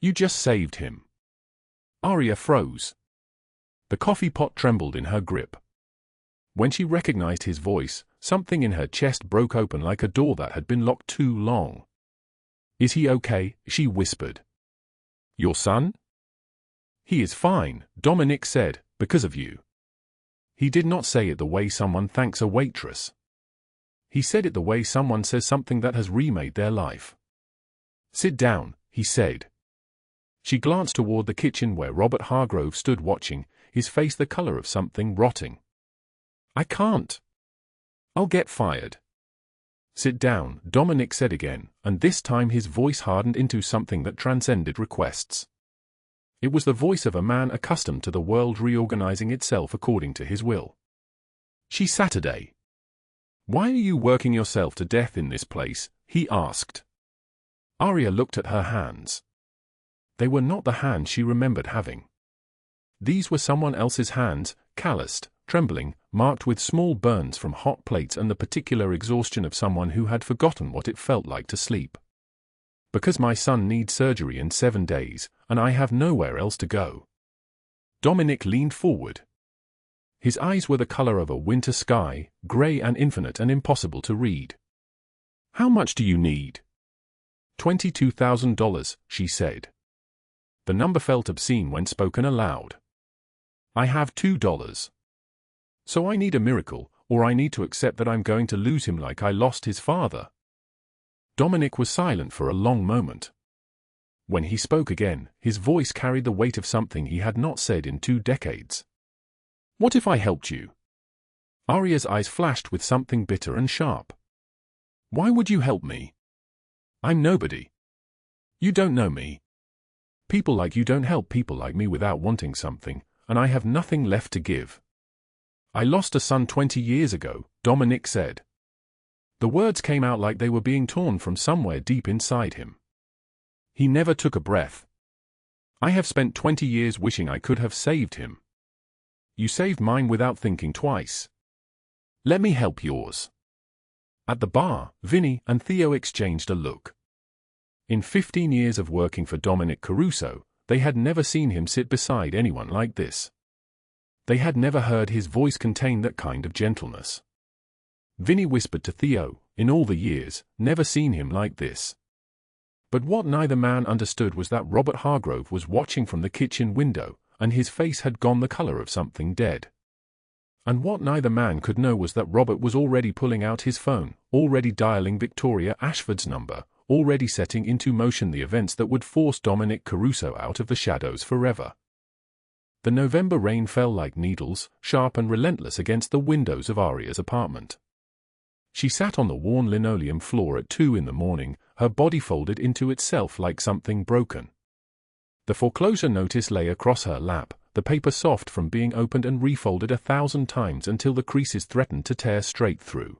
You just saved him. Aria froze. The coffee pot trembled in her grip. When she recognized his voice, something in her chest broke open like a door that had been locked too long. Is he okay? She whispered. Your son? He is fine, Dominic said, because of you. He did not say it the way someone thanks a waitress. He said it the way someone says something that has remade their life. Sit down, he said. She glanced toward the kitchen where Robert Hargrove stood watching, his face the color of something rotting. I can't. I'll get fired. Sit down, Dominic said again, and this time his voice hardened into something that transcended requests. It was the voice of a man accustomed to the world reorganizing itself according to his will. Saturday. Why are you working yourself to death in this place? He asked. Aria looked at her hands. They were not the hands she remembered having. These were someone else's hands, calloused, trembling, marked with small burns from hot plates and the particular exhaustion of someone who had forgotten what it felt like to sleep. Because my son needs surgery in 7 days, and I have nowhere else to go. Dominic leaned forward. His eyes were the color of a winter sky, gray and infinite and impossible to read. How much do you need? $22,000, she said. The number felt obscene when spoken aloud. I have $2. So I need a miracle, or I need to accept that I'm going to lose him like I lost his father. Dominic was silent for a long moment. When he spoke again, his voice carried the weight of something he had not said in 2 decades. What if I helped you? Aria's eyes flashed with something bitter and sharp. Why would you help me? I'm nobody. You don't know me. People like you don't help people like me without wanting something, and I have nothing left to give. I lost a son 20 years ago, Dominic said. The words came out like they were being torn from somewhere deep inside him. He never took a breath. I have spent 20 years wishing I could have saved him. You saved mine without thinking twice. Let me help yours. At the bar, Vinny and Theo exchanged a look. In 15 years of working for Dominic Caruso, they had never seen him sit beside anyone like this. They had never heard his voice contain that kind of gentleness. Vinny whispered to Theo, in all the years, never seen him like this. But what neither man understood was that Robert Hargrove was watching from the kitchen window, and his face had gone the color of something dead. And what neither man could know was that Robert was already pulling out his phone, already dialing Victoria Ashford's number, already setting into motion the events that would force Dominic Caruso out of the shadows forever. The November rain fell like needles, sharp and relentless against the windows of Aria's apartment. She sat on the worn linoleum floor at 2 in the morning, her body folded into itself like something broken. The foreclosure notice lay across her lap, the paper soft from being opened and refolded 1,000 times until the creases threatened to tear straight through.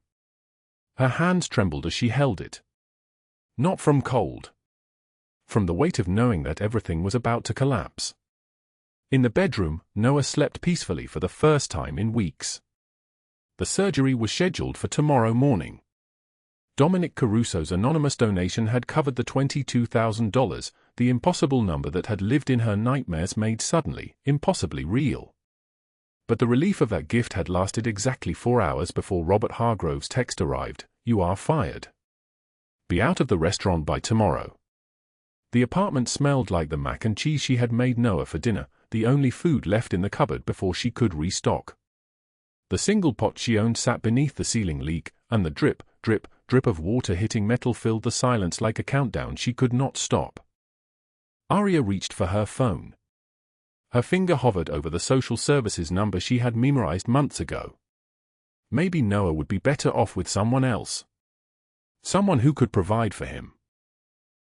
Her hands trembled as she held it. Not from cold. From the weight of knowing that everything was about to collapse. In the bedroom, Noah slept peacefully for the first time in weeks. The surgery was scheduled for tomorrow morning. Dominic Caruso's anonymous donation had covered the $22,000, the impossible number that had lived in her nightmares made suddenly, impossibly real. But the relief of that gift had lasted exactly 4 hours before Robert Hargrove's text arrived, "You are fired. Be out of the restaurant by tomorrow." The apartment smelled like the mac and cheese she had made Noah for dinner, the only food left in the cupboard before she could restock. The single pot she owned sat beneath the ceiling leak, and the drip, drip, drip of water hitting metal filled the silence like a countdown she could not stop. Aria reached for her phone. Her finger hovered over the social services number she had memorized months ago. Maybe Noah would be better off with someone else. Someone who could provide for him.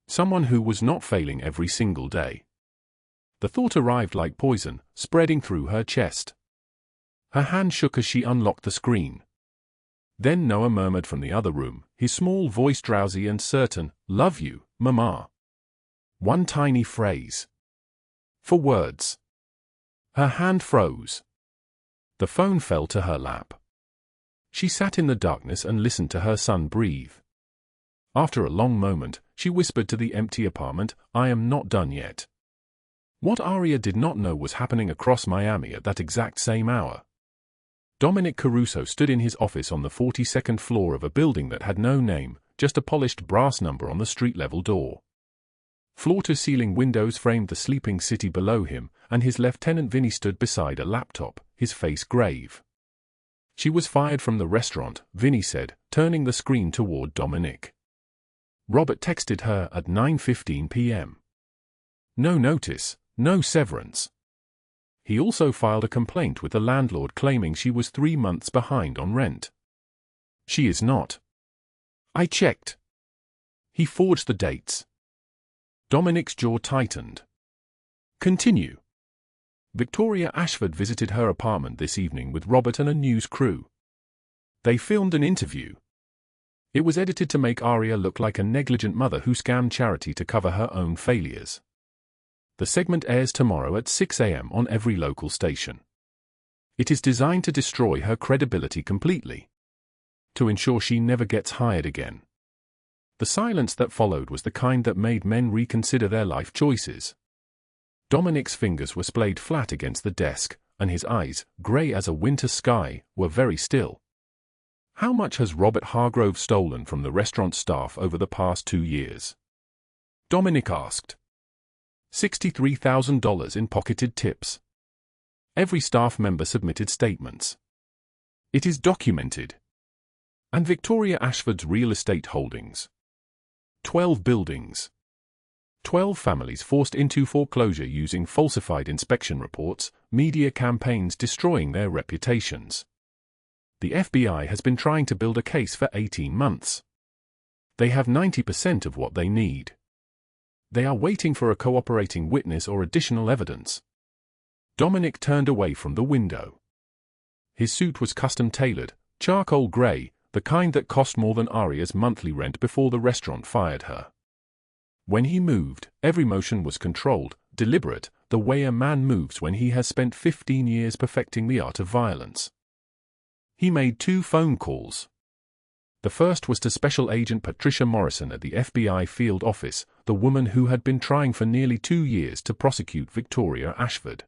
Someone who was not failing every single day. The thought arrived like poison, spreading through her chest. Her hand shook as she unlocked the screen. Then Noah murmured from the other room, his small voice drowsy and certain, "Love you, Mama." One tiny phrase. For words. Her hand froze. The phone fell to her lap. She sat in the darkness and listened to her son breathe. After a long moment, she whispered to the empty apartment, "I am not done yet." What Aria did not know was happening across Miami at that exact same hour. Dominic Caruso stood in his office on the 42nd floor of a building that had no name, just a polished brass number on the street-level door. Floor-to-ceiling windows framed the sleeping city below him, and his lieutenant Vinny stood beside a laptop, his face grave. "She was fired from the restaurant," Vinny said, turning the screen toward Dominic. Robert texted her at 9:15 p.m. No notice, no severance. He also filed a complaint with the landlord claiming she was 3 months behind on rent. "She is not. I checked." He forged the dates. Dominic's jaw tightened. Continue. Victoria Ashford visited her apartment this evening with Robert and a news crew. They filmed an interview. It was edited to make Aria look like a negligent mother who scammed charity to cover her own failures. The segment airs tomorrow at 6 a.m. on every local station. It is designed to destroy her credibility completely, to ensure she never gets hired again. The silence that followed was the kind that made men reconsider their life choices. Dominic's fingers were splayed flat against the desk, and his eyes, grey as a winter sky, were very still. How much has Robert Hargrove stolen from the restaurant staff over the past 2 years? Dominic asked. $63,000 in pocketed tips. Every staff member submitted statements. It is documented. And Victoria Ashford's real estate holdings. 12 buildings. 12 families forced into foreclosure using falsified inspection reports, media campaigns destroying their reputations. The FBI has been trying to build a case for 18 months. They have 90% of what they need. They are waiting for a cooperating witness or additional evidence. Dominic turned away from the window. His suit was custom-tailored, charcoal grey, the kind that cost more than Aria's monthly rent before the restaurant fired her. When he moved, every motion was controlled, deliberate, the way a man moves when he has spent 15 years perfecting the art of violence. He made 2 phone calls. The first was to Special Agent Patricia Morrison at the FBI field office, the woman who had been trying for nearly 2 years to prosecute Victoria Ashford.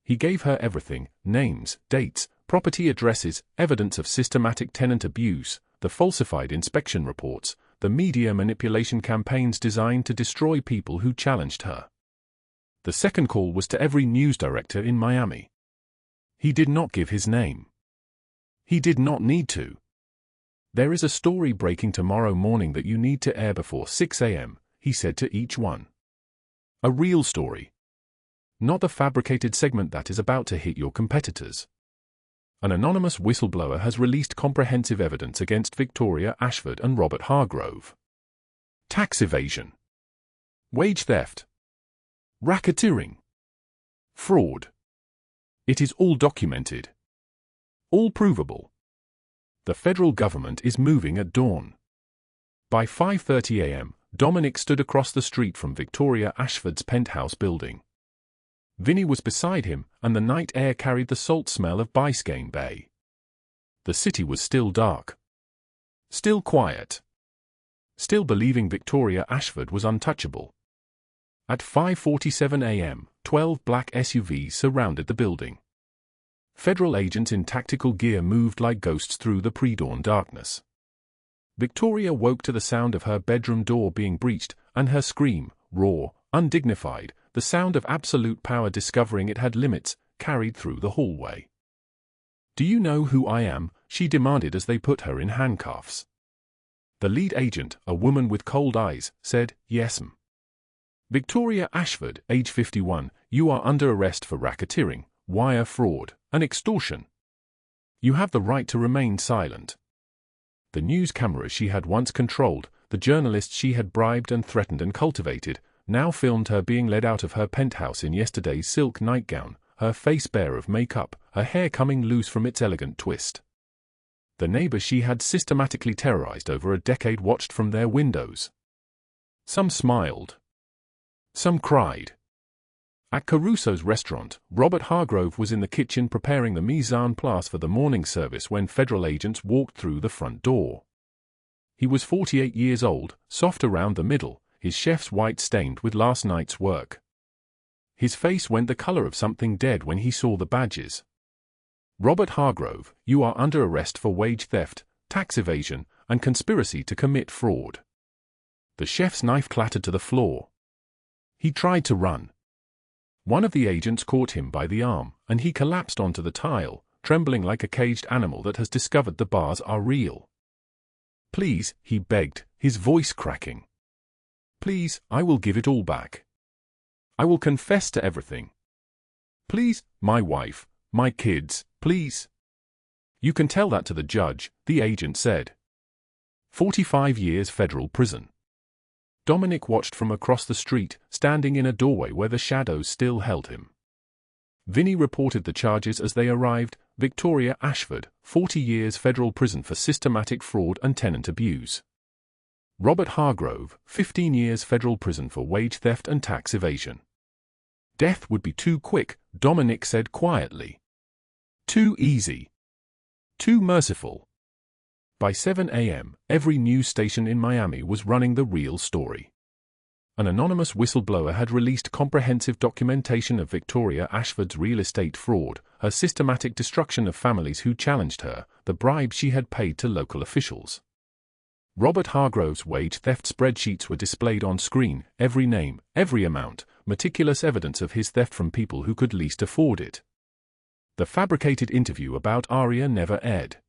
He gave her everything: names, dates, property addresses, evidence of systematic tenant abuse, the falsified inspection reports, the media manipulation campaigns designed to destroy people who challenged her. The second call was to every news director in Miami. He did not give his name. He did not need to. "There is a story breaking tomorrow morning that you need to air before 6 a.m., he said to each one. A real story. Not the fabricated segment that is about to hit your competitors. An anonymous whistleblower has released comprehensive evidence against Victoria Ashford and Robert Hargrove. Tax evasion. Wage theft. Racketeering. Fraud. It is all documented. All provable. The federal government is moving at dawn." By 5:30 a.m., Dominic stood across the street from Victoria Ashford's penthouse building. Vinny was beside him, and the night air carried the salt smell of Biscayne Bay. The city was still dark. Still quiet. Still believing Victoria Ashford was untouchable. At 5:47 a.m., 12 black SUVs surrounded the building. Federal agents in tactical gear moved like ghosts through the pre-dawn darkness. Victoria woke to the sound of her bedroom door being breached, and her scream, raw, undignified, the sound of absolute power discovering it had limits, carried through the hallway. "Do you know who I am?" she demanded as they put her in handcuffs. The lead agent, a woman with cold eyes, said, "Yes, ma'am." "Victoria Ashford, age 51, you are under arrest for racketeering, wire fraud, and extortion. You have the right to remain silent." The news cameras she had once controlled, the journalists she had bribed and threatened and cultivated, now filmed her being led out of her penthouse in yesterday's silk nightgown, her face bare of makeup, her hair coming loose from its elegant twist. The neighbors she had systematically terrorized over a decade watched from their windows. Some smiled. Some cried. At Caruso's restaurant, Robert Hargrove was in the kitchen preparing the mise en place for the morning service when federal agents walked through the front door. He was 48 years old, soft around the middle, his chef's white stained with last night's work. His face went the color of something dead when he saw the badges. "Robert Hargrove, you are under arrest for wage theft, tax evasion, and conspiracy to commit fraud." The chef's knife clattered to the floor. He tried to run. One of the agents caught him by the arm, and he collapsed onto the tile, trembling like a caged animal that has discovered the bars are real. "Please," he begged, his voice cracking. "Please, I will give it all back. I will confess to everything. Please, my wife, my kids, please." "You can tell that to the judge," the agent said. 45 years federal prison. Dominic watched from across the street, standing in a doorway where the shadows still held him. Vinny reported the charges as they arrived. Victoria Ashford, 40 years federal prison for systematic fraud and tenant abuse. Robert Hargrove, 15 years federal prison for wage theft and tax evasion. "Death would be too quick," Dominic said quietly. "Too easy. Too merciful." By 7 a.m., every news station in Miami was running the real story. An anonymous whistleblower had released comprehensive documentation of Victoria Ashford's real estate fraud, her systematic destruction of families who challenged her, the bribes she had paid to local officials. Robert Hargrove's wage theft spreadsheets were displayed on screen, every name, every amount, meticulous evidence of his theft from people who could least afford it. The fabricated interview about Aria never aired.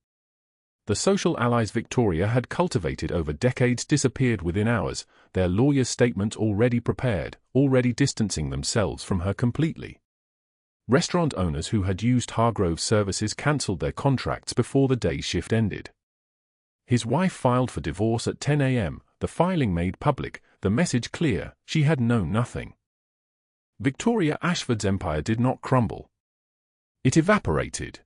The social allies Victoria had cultivated over decades disappeared within hours, their lawyers' statements already prepared, already distancing themselves from her completely. Restaurant owners who had used Hargrove's services cancelled their contracts before the day's shift ended. His wife filed for divorce at 10 a.m., the filing made public, the message clear: she had known nothing. Victoria Ashford's empire did not crumble. It evaporated.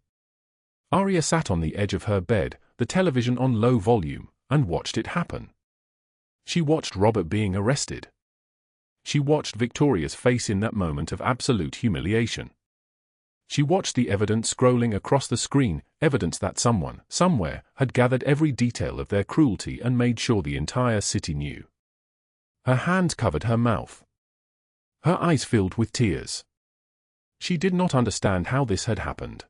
Aria sat on the edge of her bed, the television on low volume, and watched it happen. She watched Robert being arrested. She watched Victoria's face in that moment of absolute humiliation. She watched the evidence scrolling across the screen, evidence that someone, somewhere, had gathered every detail of their cruelty and made sure the entire city knew. Her hands covered her mouth. Her eyes filled with tears. She did not understand how this had happened.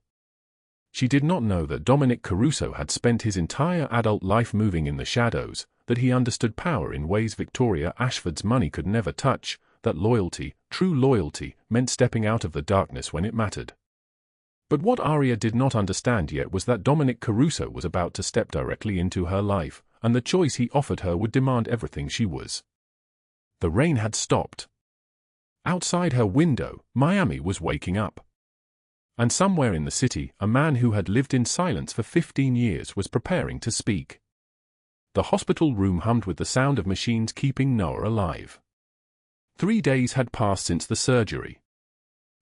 She did not know that Dominic Caruso had spent his entire adult life moving in the shadows, that he understood power in ways Victoria Ashford's money could never touch, that loyalty, true loyalty, meant stepping out of the darkness when it mattered. But what Aria did not understand yet was that Dominic Caruso was about to step directly into her life, and the choice he offered her would demand everything she was. The rain had stopped. Outside her window, Miami was waking up. And somewhere in the city, a man who had lived in silence for 15 years was preparing to speak. The hospital room hummed with the sound of machines keeping Noah alive. 3 days had passed since the surgery.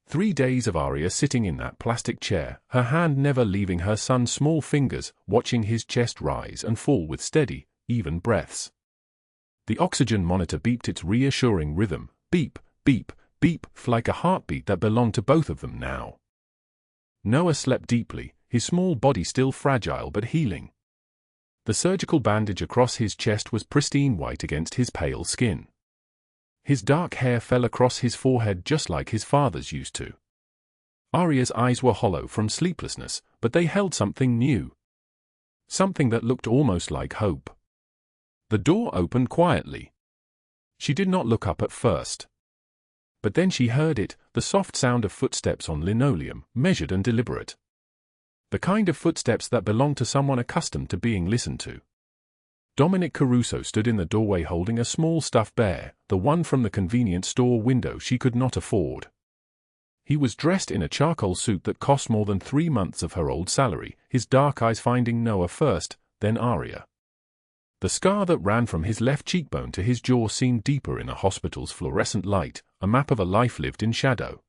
3 days of Aria sitting in that plastic chair, her hand never leaving her son's small fingers, watching his chest rise and fall with steady, even breaths. The oxygen monitor beeped its reassuring rhythm, beep, beep, beep, like a heartbeat that belonged to both of them now. Noah slept deeply, his small body still fragile but healing. The surgical bandage across his chest was pristine white against his pale skin. His dark hair fell across his forehead just like his father's used to. Aria's eyes were hollow from sleeplessness, but they held something new. Something that looked almost like hope. The door opened quietly. She did not look up at first. But then she heard it, the soft sound of footsteps on linoleum, measured and deliberate. The kind of footsteps that belonged to someone accustomed to being listened to. Dominic Caruso stood in the doorway holding a small stuffed bear, the one from the convenience store window she could not afford. He was dressed in a charcoal suit that cost more than 3 months of her old salary, his dark eyes finding Noah first, then Aria. The scar that ran from his left cheekbone to his jaw seemed deeper in a hospital's fluorescent light, a map of a life lived in shadow.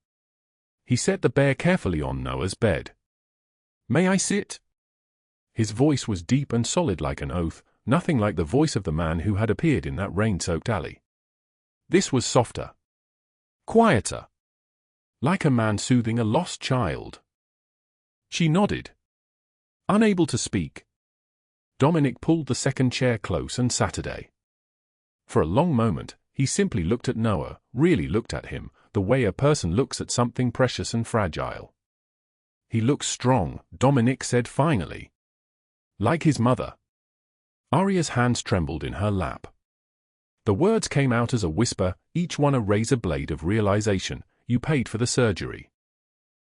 He set the bear carefully on Noah's bed. "May I sit?" His voice was deep and solid like an oath, nothing like the voice of the man who had appeared in that rain-soaked alley. This was softer. Quieter. Like a man soothing a lost child. She nodded. Unable to speak. Dominic pulled the second chair close and Saturday. For a long moment, he simply looked at Noah, really looked at him, the way a person looks at something precious and fragile. He looks strong, Dominic said finally. Like his mother. Aria's hands trembled in her lap. The words came out as a whisper, each one a razor blade of realization. You paid for the surgery.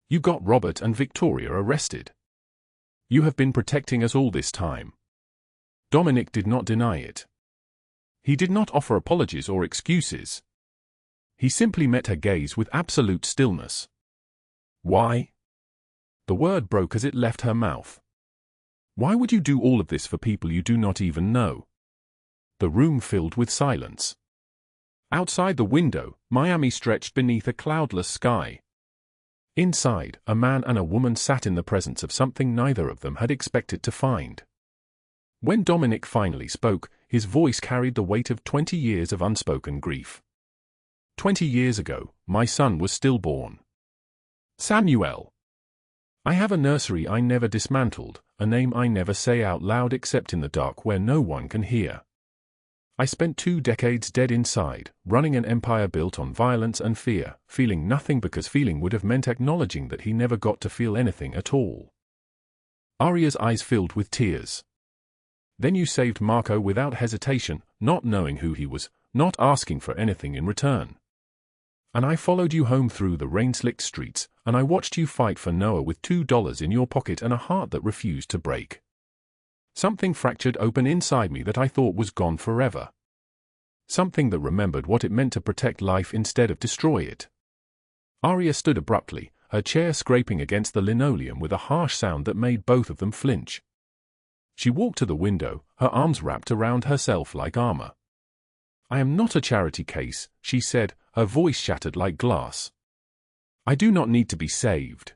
You got Robert and Victoria arrested. You have been protecting us all this time. Dominic did not deny it. He did not offer apologies or excuses. He simply met her gaze with absolute stillness. Why? The word broke as it left her mouth. Why would you do all of this for people you do not even know? The room filled with silence. Outside the window, Miami stretched beneath a cloudless sky. Inside, a man and a woman sat in the presence of something neither of them had expected to find. When Dominic finally spoke, his voice carried the weight of 20 years of unspoken grief. 20 years ago, my son was stillborn. Samuel. I have a nursery I never dismantled, a name I never say out loud except in the dark where no one can hear. I spent 2 decades dead inside, running an empire built on violence and fear, feeling nothing because feeling would have meant acknowledging that he never got to feel anything at all. Aria's eyes filled with tears. Then you saved Marco without hesitation, not knowing who he was, not asking for anything in return. And I followed you home through the rain-slicked streets, and I watched you fight for Noah with $2 in your pocket and a heart that refused to break. Something fractured open inside me that I thought was gone forever. Something that remembered what it meant to protect life instead of destroy it. Aria stood abruptly, her chair scraping against the linoleum with a harsh sound that made both of them flinch. She walked to the window, her arms wrapped around herself like armor. I am not a charity case, she said, her voice shattered like glass. I do not need to be saved.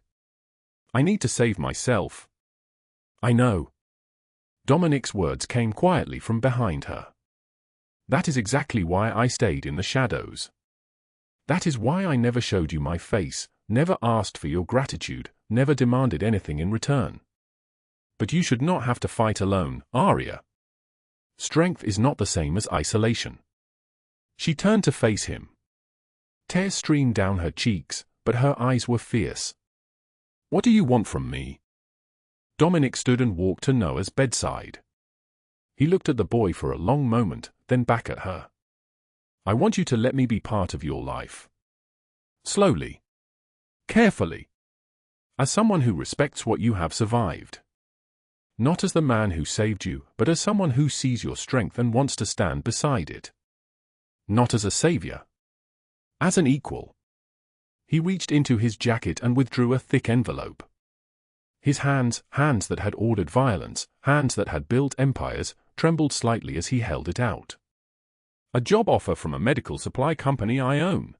I need to save myself. I know. Dominic's words came quietly from behind her. That is exactly why I stayed in the shadows. That is why I never showed you my face, never asked for your gratitude, never demanded anything in return. But you should not have to fight alone, Aria. Strength is not the same as isolation. She turned to face him. Tears streamed down her cheeks, but her eyes were fierce. What do you want from me? Dominic stood and walked to Noah's bedside. He looked at the boy for a long moment, then back at her. I want you to let me be part of your life. Slowly. Carefully. As someone who respects what you have survived. Not as the man who saved you, but as someone who sees your strength and wants to stand beside it. Not as a savior. As an equal. He reached into his jacket and withdrew a thick envelope. His hands that had ordered violence, hands that had built empires, trembled slightly as he held it out. A job offer from a medical supply company I own.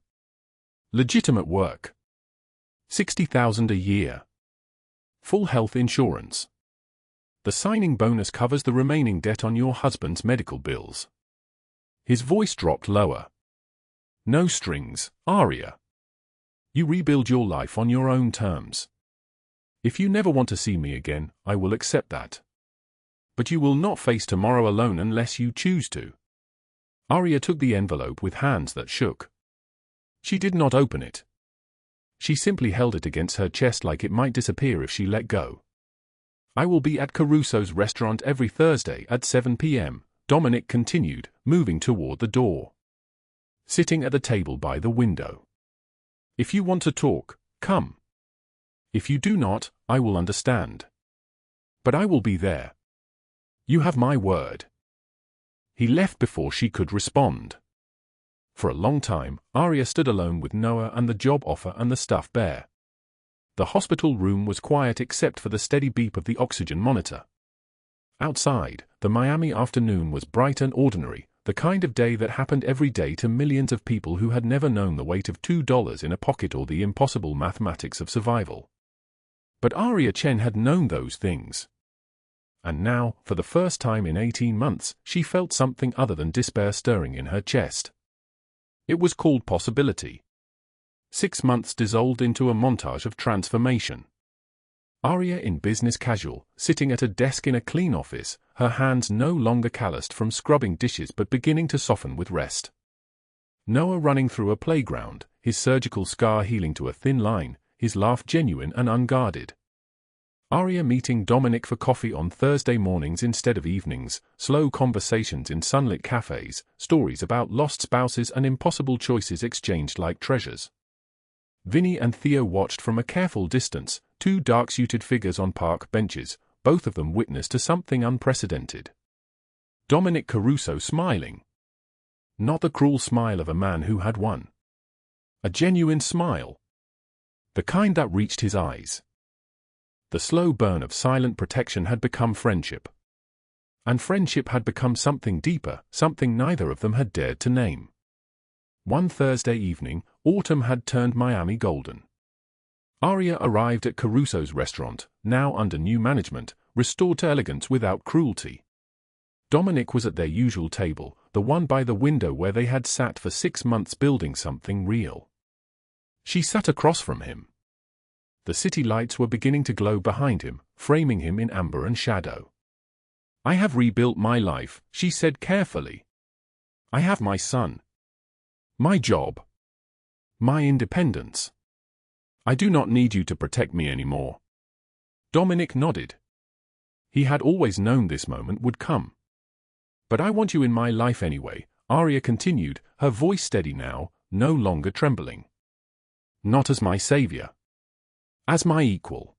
Legitimate work. $60,000 a year. Full health insurance. The signing bonus covers the remaining debt on your husband's medical bills. His voice dropped lower. No strings, Aria. You rebuild your life on your own terms. If you never want to see me again, I will accept that. But you will not face tomorrow alone unless you choose to. Aria took the envelope with hands that shook. She did not open it. She simply held it against her chest like it might disappear if she let go. I will be at Caruso's restaurant every Thursday at 7 p.m., Dominic continued, moving toward the door. Sitting at the table by the window. If you want to talk, come. If you do not, I will understand. But I will be there. You have my word. He left before she could respond. For a long time, Aria stood alone with Noah and the job offer and the stuffed bear. The hospital room was quiet except for the steady beep of the oxygen monitor. Outside, the Miami afternoon was bright and ordinary, the kind of day that happened every day to millions of people who had never known the weight of $2 in a pocket or the impossible mathematics of survival. But Aria Chen had known those things. And now, for the first time in 18 months, she felt something other than despair stirring in her chest. It was called possibility. 6 months dissolved into a montage of transformation. Aria in business casual, sitting at a desk in a clean office, her hands no longer calloused from scrubbing dishes but beginning to soften with rest. Noah running through a playground, his surgical scar healing to a thin line, his laugh genuine and unguarded. Aria meeting Dominic for coffee on Thursday mornings instead of evenings, slow conversations in sunlit cafes, stories about lost spouses and impossible choices exchanged like treasures. Vinny and Theo watched from a careful distance, two dark-suited figures on park benches, both of them witness to something unprecedented. Dominic Caruso smiling. Not the cruel smile of a man who had won. A genuine smile. The kind that reached his eyes. The slow burn of silent protection had become friendship. And friendship had become something deeper, something neither of them had dared to name. One Thursday evening, autumn had turned Miami golden. Aria arrived at Caruso's restaurant, now under new management, restored to elegance without cruelty. Dominic was at their usual table, the one by the window where they had sat for 6 months building something real. She sat across from him. The city lights were beginning to glow behind him, framing him in amber and shadow. "I have rebuilt my life," she said carefully. "I have my son. My job. My independence. I do not need you to protect me anymore." Dominic nodded. He had always known this moment would come. "But I want you in my life anyway," Aria continued, her voice steady now, no longer trembling. "Not as my savior. As my equal.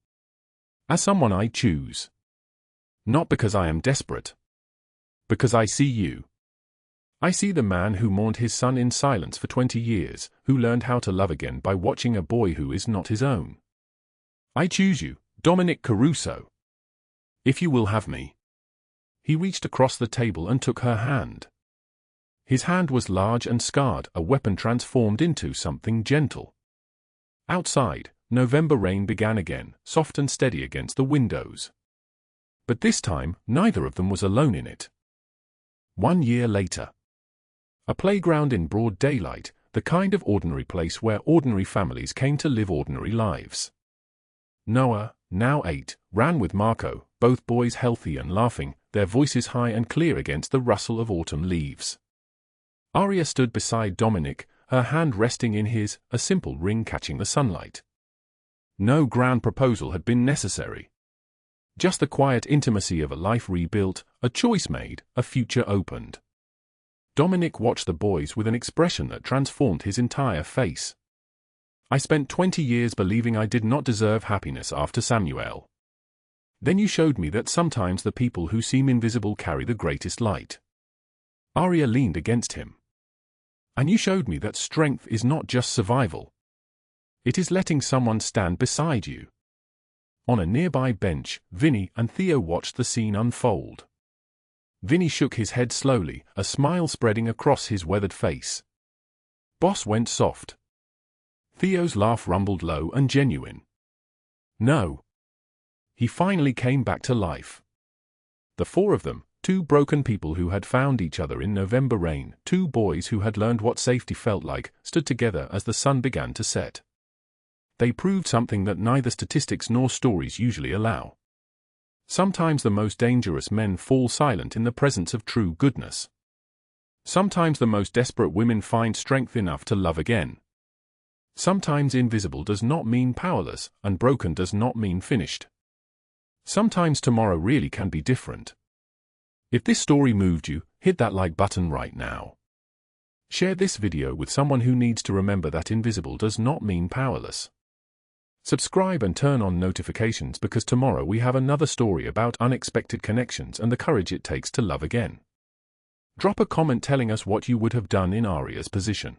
As someone I choose. Not because I am desperate. Because I see you. I see the man who mourned his son in silence for 20 years, who learned how to love again by watching a boy who is not his own. I choose you, Dominic Caruso. If you will have me." He reached across the table and took her hand. His hand was large and scarred, a weapon transformed into something gentle. Outside, November rain began again, soft and steady against the windows. But this time, neither of them was alone in it. 1 year later. A playground in broad daylight, the kind of ordinary place where ordinary families came to live ordinary lives. Noah, now 8, ran with Marco, both boys healthy and laughing, their voices high and clear against the rustle of autumn leaves. Aria stood beside Dominic, her hand resting in his, a simple ring catching the sunlight. No grand proposal had been necessary. Just the quiet intimacy of a life rebuilt, a choice made, a future opened. Dominic watched the boys with an expression that transformed his entire face. "I spent 20 years believing I did not deserve happiness after Samuel. Then you showed me that sometimes the people who seem invisible carry the greatest light." Aria leaned against him. "And you showed me that strength is not just survival. It is letting someone stand beside you." On a nearby bench, Vinny and Theo watched the scene unfold. Vinny shook his head slowly, a smile spreading across his weathered face. Boss went soft. Theo's laugh rumbled low and genuine. "No." He finally came back to life. The four of them, two broken people who had found each other in November rain, two boys who had learned what safety felt like, stood together as the sun began to set. They proved something that neither statistics nor stories usually allow. Sometimes the most dangerous men fall silent in the presence of true goodness. Sometimes the most desperate women find strength enough to love again. Sometimes invisible does not mean powerless, and broken does not mean finished. Sometimes tomorrow really can be different. If this story moved you, hit that like button right now. Share this video with someone who needs to remember that invisible does not mean powerless. Subscribe and turn on notifications because tomorrow we have another story about unexpected connections and the courage it takes to love again. Drop a comment telling us what you would have done in Aria's position.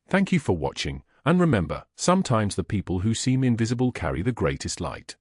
Thank you for watching, and remember, sometimes the people who seem invisible carry the greatest light.